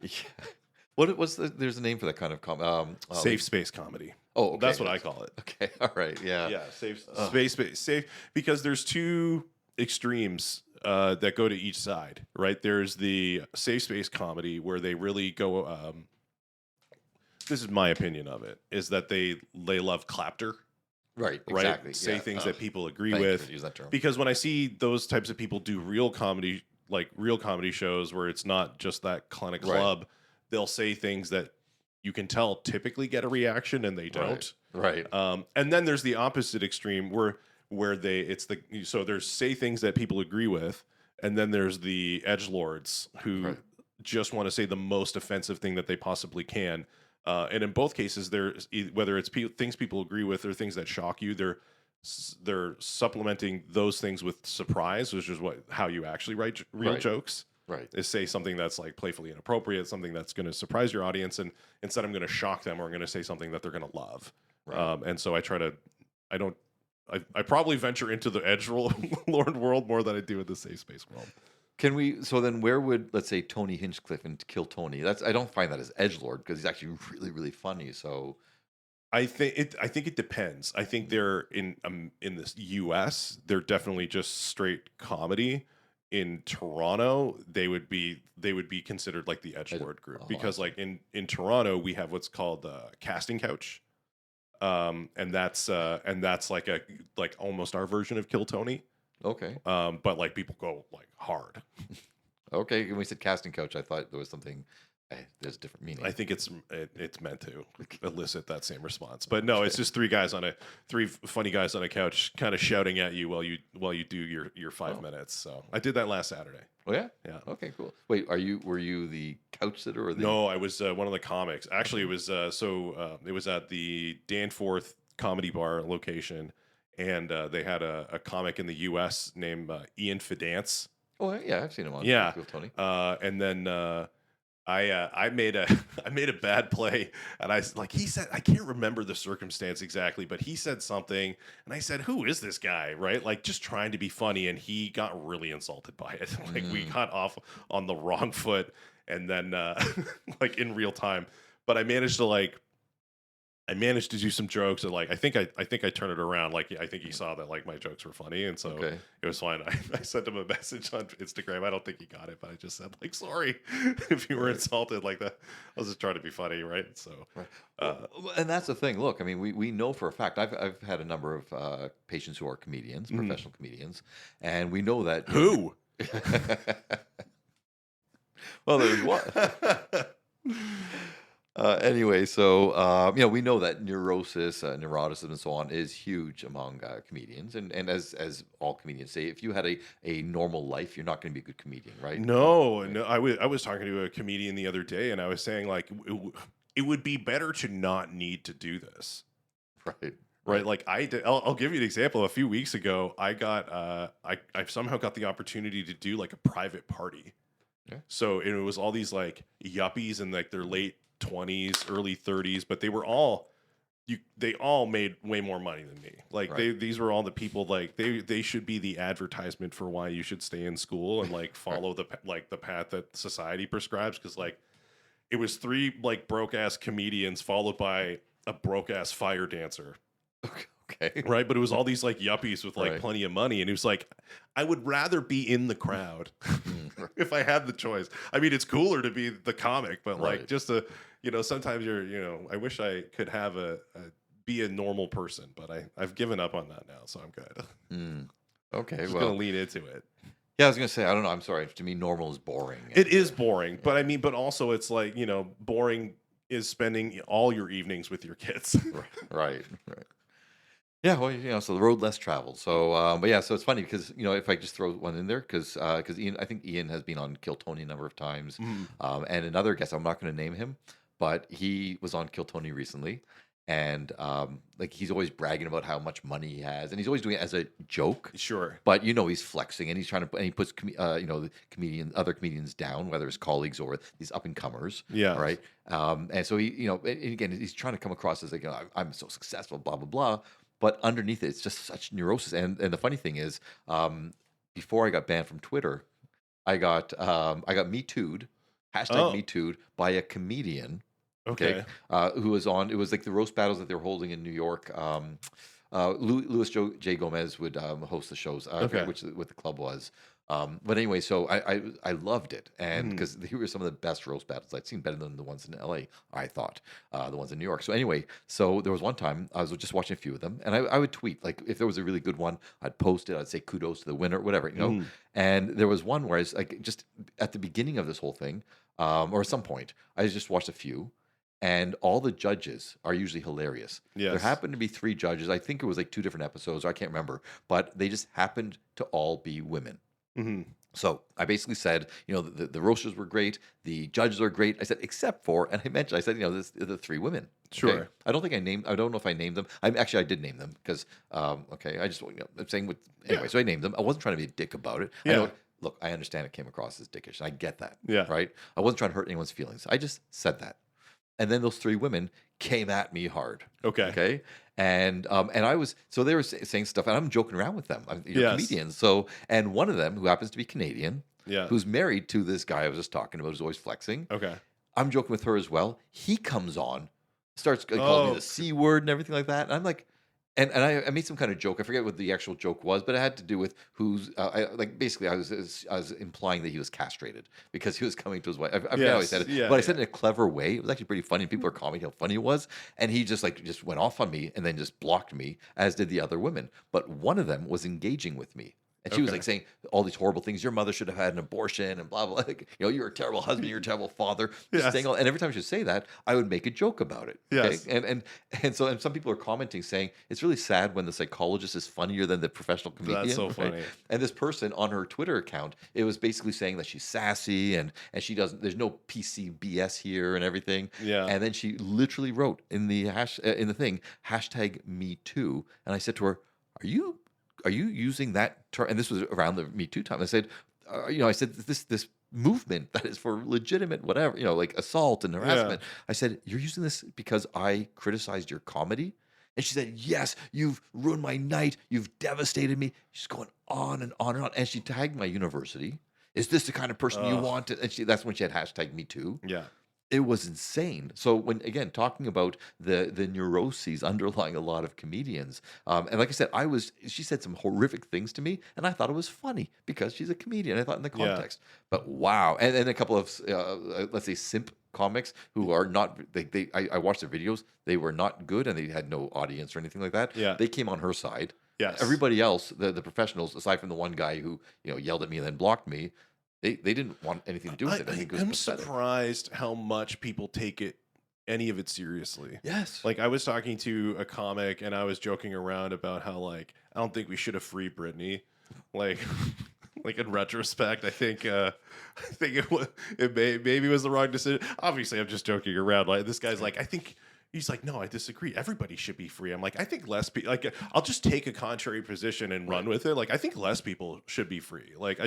Yeah. There's a name for that kind of Safe space comedy. oh, okay. That's what I call it. Okay. All right. Yeah. Yeah, safe Ugh. safe because there's two extremes that go to each side, right? There's the safe space comedy where they really go. This is my opinion of it: is that they love clapter, Right. right? Exactly. Say Yeah. things that people agree Thank you with. for using that term. Because when I see those types of people do real comedy, like real comedy shows where it's not just that kind of Right. club, they'll say things that you can tell typically get a reaction and they don't. Right. And then there's the opposite extreme where there's say things that people agree with, and then there's the edgelords who Right. just want to say the most offensive thing that they possibly can. And in both cases, whether it's things people agree with or things that shock you, they're supplementing those things with surprise, which is how you actually write real Right. jokes. Right. Is say something that's like playfully inappropriate, something that's going to surprise your audience, and instead I'm going to shock them or I'm going to say something that they're going to love. Right. And so I don't, I probably venture into the edge lord world more than I do in the safe space world. Can we? So then, where would, let's say, Tony Hinchcliffe and Kill Tony? I don't find that as edgelord because he's actually really really funny. So I think it depends. I think they're in the U.S. They're definitely just straight comedy, in Toronto, they would be considered like the edgelord group, Oh, because I like in Toronto we have what's called casting couch, and that's like almost our version of Kill Tony, okay. but like people go like hard. Okay. When we said casting coach, I thought there was something. There's a different meaning. I think it's meant to elicit that same response, but no, it's just three funny guys on a couch, kind of shouting at you while you do your 5 minutes. So I did that last Saturday. Oh yeah. Yeah. Okay. Cool. Wait, were you the couch sitter or the? No, I was one of the comics. Actually, it was it was at the Danforth Comedy Bar location, and they had a comic in the U.S. named Ian Fidance. Oh yeah, I've seen him on. Yeah, Cool Tony. and then I made a I made a bad play, and he said, I can't remember the circumstance exactly, but he said something, and I said, who is this guy, right? Like just trying to be funny, and he got really insulted by it. Like we got off on the wrong foot, and then like in real time, but I managed to do some jokes, and like I think I turned it around. Like I think he saw that like my jokes were funny, and so Okay. it was fine. I sent him a message on Instagram. I don't think he got it, but I just said like sorry if you were insulted like that. I was just trying to be funny, right? So Right. And that's the thing. Look, I mean, we know for a fact. I've had a number of patients who are comedians, professional comedians, and we know that. who? Well, there's one. Anyway, so we know that neurosis, neuroticism, and so on is huge among comedians, and as all comedians say, if you had a normal life, you're not going to be a good comedian, right? No. I was talking to a comedian the other day, and I was saying like it would be better to not need to do this. Right. Right, like I did. I'll give you an example. A few weeks ago, I somehow got the opportunity to do like a private party. Yeah. So it was all these like yuppies in like their late 20s, early 30s, but they all made way more money than me. Like Right. these were all the people like they should be the advertisement for why you should stay in school and like follow the path that society prescribes, because like it was three like broke ass comedians followed by a broke ass fire dancer. Okay. Right, but it was all these like yuppies with like Right. plenty of money, and it was like I would rather be in the crowd if I had the choice. I mean, it's cooler to be the comic, but like Right. just sometimes I wish I could have be a normal person, but I've given up on that now, so I'm good. Okay. Just Well, gonna lean into it. yeah, I was gonna say I don't know. I'm sorry. To me, normal is boring. It is boring, but I mean, but also it's like boring is spending all your evenings with your kids. Right. Right. Yeah, well, so the road less traveled. So, but yeah, so it's funny because if I just throw one in there, because I think Ian has been on Kill Tony a number of times, and another guest, I'm not going to name him, but he was on Kill Tony recently, and like he's always bragging about how much money he has, and he's always doing it as a joke. Sure. But he's flexing, and he's trying to, and he puts the other comedians down, whether it's colleagues or these up and comers. Yeah. All right. And so he, and again, he's trying to come across as like, I'm so successful, blah blah blah. But underneath it, it's just such neurosis. And the funny thing is, before I got banned from Twitter, I got Me Too'd, hashtag Me Too'd by a comedian. Okay. Who was on? It was like the roast battles that they were holding in New York. Louis J. Gomez would host the shows. I forget what the club was. But anyway, so I loved it, and because they were some of the best roast battles I'd seen, better than the ones in L.A. I thought the ones in New York. So anyway, so there was one time I was just watching a few of them, and I would tweet like if there was a really good one, I'd post it. I'd say kudos to the winner, whatever, And there was one where I was like just at the beginning of this whole thing, or at some point, I just watched a few. And all the judges are usually hilarious. Yes. There happened to be 3 judges. I think it was like 2 different episodes. I can't remember. But they just happened to all be women. So I basically said, the roasters were great. The judges are great. I said, except for, and I said, the 3 women. Sure. Okay? I don't know if I named them. I did name them because, I just, I'm saying anyway, so I named them. I wasn't trying to be a dick about it. Yeah. Look, I understand it came across as dickish. I get that. Yeah. Right? I wasn't trying to hurt anyone's feelings. I just said that. And then those 3 women came at me hard. Okay. And I was, so they were saying stuff, and I'm joking around with them. You're Yes. comedians. So, and one of them, who happens to be Canadian, Yeah. who's married to this guy I was just talking about, who's always flexing. Okay. I'm joking with her as well. He comes on, starts calling me the C word and everything like that. And I'm like, And I made some kind of joke. I forget what the actual joke was, but it had to do with who's basically I was implying that he was castrated because he was coming to his wife. I forget how I said it, Yeah, but I yeah. said it in a clever way. It was actually pretty funny. People are commenting how funny it was, and he just went off on me and then just blocked me, as did the other women. But one of them was engaging with me. And she was Okay. like saying all these horrible things. Your mother should have had an abortion and blah blah. Like, you're a terrible husband. You're a terrible father. Just Yes. saying all, and every time she would say that, I would make a joke about it. Okay, Yes. and some people are commenting saying it's really sad when the psychologist is funnier than the professional comedian. That's so right? funny. And this person on her Twitter account, it was basically saying that she's sassy and she doesn't. There's no PC BS here and everything. Yeah. And then she literally wrote in the in the thing #Me Too, and I said to her, Are you using that term?" And this was around the Me Too time. I said, I said this movement that is for legitimate whatever, like assault and harassment. I said, "You're using this because I criticized your comedy." And she said, "Yes, you've ruined my night. You've devastated me." She's going on and on and on. And she tagged my university. "Is this the kind of person you Ugh. want?" And that's when she had #Me Too. Yeah. It was insane. So when again talking about the neuroses underlying a lot of comedians, and like I said, she said some horrific things to me, and I thought it was funny because she's a comedian. I thought in the Yeah. context, but wow, and a couple of let's say simp comics who are not I watched their videos. They were not good, and they had no audience or anything like that. Yeah. They came on her side. Yes. Everybody else, the professionals, aside from the one guy who yelled at me and then blocked me, they didn't want anything to do with it. I think it was I'm pathetic. surprised how much people take any of it seriously. Yes. Like I was talking to a comic and I was joking around about how like I don't think we should have freed Britney. Like like in retrospect, I think maybe was the wrong decision. Obviously, I'm just joking around. Like this guy's like, I think he's like, no, I disagree. Everybody should be free. I'm like, I think less people. Like, I'll just take a contrary position and run with it. Like, I think less people should be free. Like,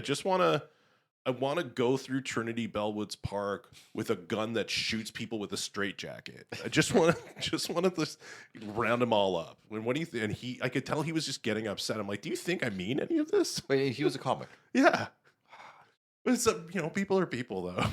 I want to go through Trinity Bellwoods Park with a gun that shoots people with a straitjacket. I just want to just round them all up. What do you think? And I could tell he was just getting upset. I'm like, do you think I mean any of this? Wait, he was a comic. Yeah. But it's people are people though.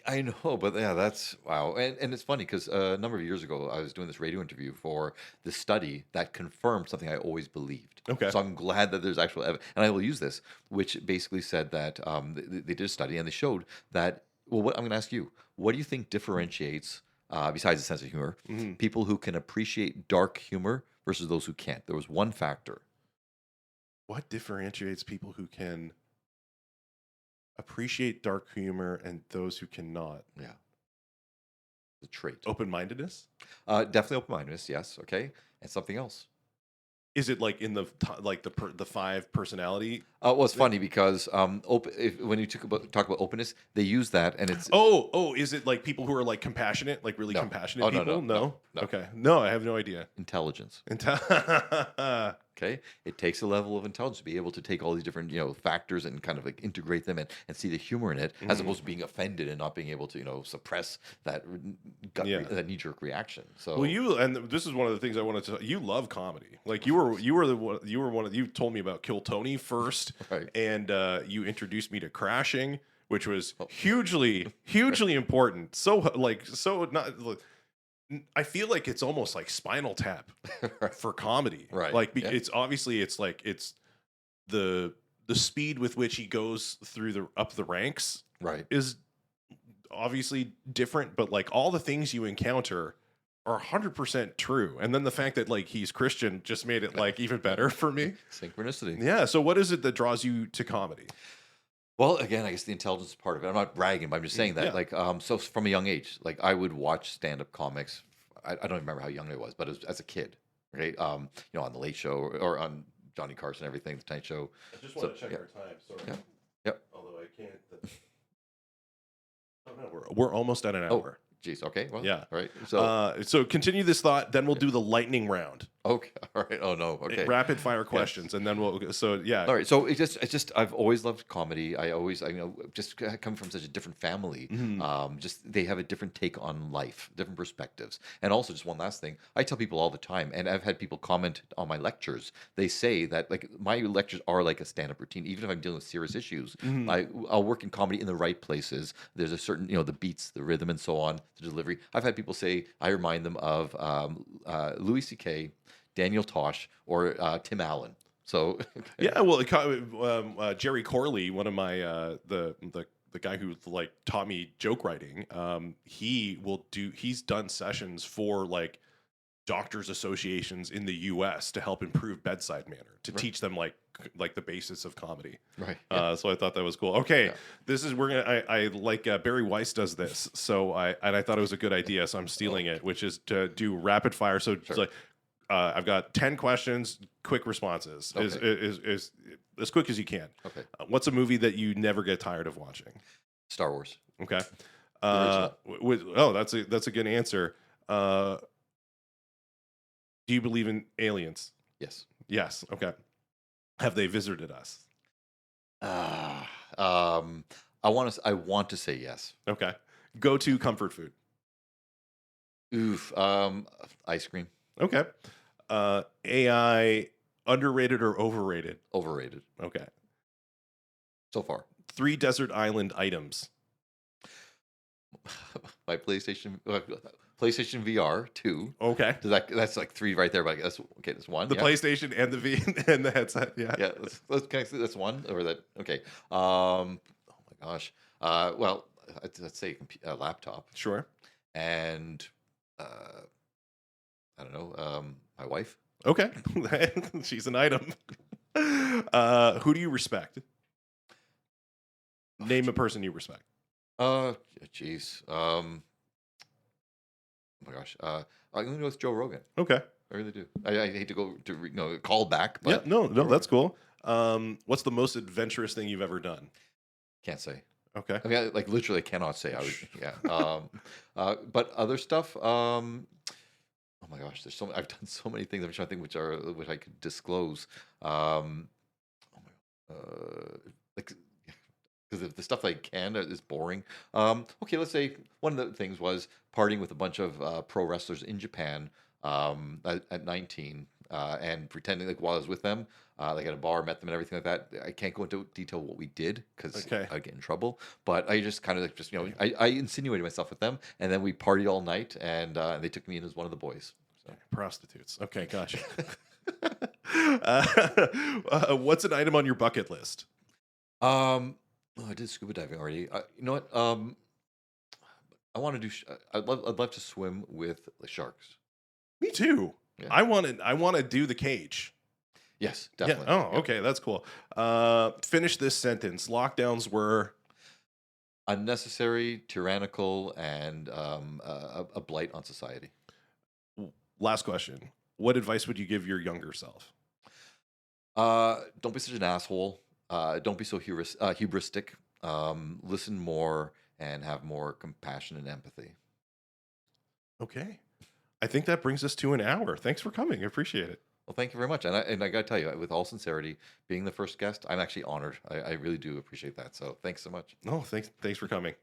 I know, but yeah, that's wow. And it's funny because a number of years ago, I was doing this radio interview for the study that confirmed something I always believed. Okay. So I'm glad that there's actual evidence. And I will use this, which basically said that they did a study and they showed that, well, I'm going to ask you, what do you think differentiates, besides the sense of humor, people who can appreciate dark humor versus those who can't? There was one factor. What differentiates people who can appreciate dark humor and those who cannot? Yeah. The trait. Open-mindedness? Definitely open-mindedness, yes. Okay. And something else. Is it like in the the 5 personality? Well, it's funny because when you talk about openness, they use that, and it's Is it like people who are like compassionate, like really No. compassionate Oh, no, people? no. Okay. No, I have no idea. intelligence. Intel- Okay, it takes a level of intelligence to be able to take all these different factors and kind of like integrate them and see the humor in it, as opposed to being offended and not being able to suppress that that knee jerk reaction. So Well, and this is one of the things I wanted to. You love comedy, like you were one of you told me about Kill Tony first, Right. And you introduced me to Crashing, which was hugely important. So not. I feel like it's almost like Spinal Tap for comedy, Right, Like yeah. it's obviously it's the speed with which he goes through up the ranks right. is obviously different, but like all the things you encounter are 100% true. And then the fact that like he's Christian just made it like even better for me. Synchronicity. Yeah. So what is it that draws you to comedy? Well, again, I guess the intelligence is part of it. I'm not bragging, but I'm just saying that. Yeah. Like, so from a young age, like I would watch stand-up comics. I don't even remember how young I was, but as a kid, okay, on the Late Show or on Johnny Carson, everything, the Tonight Show. I just want to check our time. Sorry. Yeah. Yep. Although I can't. Oh no, we're almost at an hour. Geez. Okay. Well. Yeah. All right. So. So continue this thought. Then we'll do the lightning round. Okay. All right. Oh no. Okay. Rapid fire questions, and then we'll. So yeah. All right. So it's just I've always loved comedy. I just come from such a different family. Just they have a different take on life, different perspectives, and also just one last thing. I tell people all the time, and I've had people comment on my lectures. They say that like my lectures are like a stand-up routine, even if I'm dealing with serious issues. I'll work in comedy in the right places. There's a certain the beats, the rhythm, and so on, the delivery. I've had people say I remind them of Louis C.K., Daniel Tosh or Tim Allen. So Yeah, well, Jerry Corley, one of my the guy who like taught me joke writing, he's done sessions for like doctors associations in the US to help improve bedside manner, to teach them like the basis of comedy. right. So I thought that was cool. Okay, Yeah. this is I like Barry Weiss does this, so I thought it was a good idea, so I'm stealing it, which is to do rapid fire. So it's like I've got 10 questions, quick responses, is as quick as you can. Okay. What's a movie that you never get tired of watching? Star Wars. Okay. Original. That's a good answer. Do you believe in aliens? Yes. Yes. Okay. Have they visited us? I want to say yes. Okay. Go to comfort food. Oof. Ice cream. Okay. AI underrated or overrated? Overrated. Okay. So far. 3 desert island items. My PlayStation VR 2. Okay. That's like 3 right there, but that's okay. That's 1. The PlayStation and the V and the headset. Yeah. Yeah. That's 1 or that. Okay. Oh my gosh. Well, let's say a laptop Sure. and I don't know. My wife. Okay. She's an item. Who do you respect? Name a person you respect. Jeez. Oh my gosh. I'm gonna go with Joe Rogan. Okay. I really do. I hate to go to call back, but Yeah. No, that's cool. What's the most adventurous thing you've ever done? can't say. Okay. I mean, like literally cannot say. I would, yeah. But other stuff. Oh my gosh, there's so I've done so many things. I'm trying to think which I could disclose. Oh my, like because the stuff that I can is boring. Okay, let's say one of the things was partying with a bunch of pro wrestlers in Japan at 19 and pretending like while I was with them, like at a bar, met them and everything like that. I can't go into detail what we did because I'd get in trouble. But I just kind of like I insinuated myself with them, and then we partied all night, and they took me in as one of the boys. So. Prostitutes. Okay, gotcha. What's an item on your bucket list? I did scuba diving already. You know what? I want to do. I'd love to swim with the sharks. Me too. Yeah. I want to do the cage. Yes, definitely. Yeah. Oh, okay, that's cool. Finish this sentence. Lockdowns were unnecessary, tyrannical, and a blight on society. Last question. What advice would you give your younger self? Don't be such an asshole. Don't be so hubristic. Listen more and have more compassion and empathy. Okay. I think that brings us to an hour. Thanks for coming. I appreciate it. Well, thank you very much. And I got to tell you, with all sincerity, being the first guest, I'm actually honored. I really do appreciate that. So thanks so much. No, thanks for coming.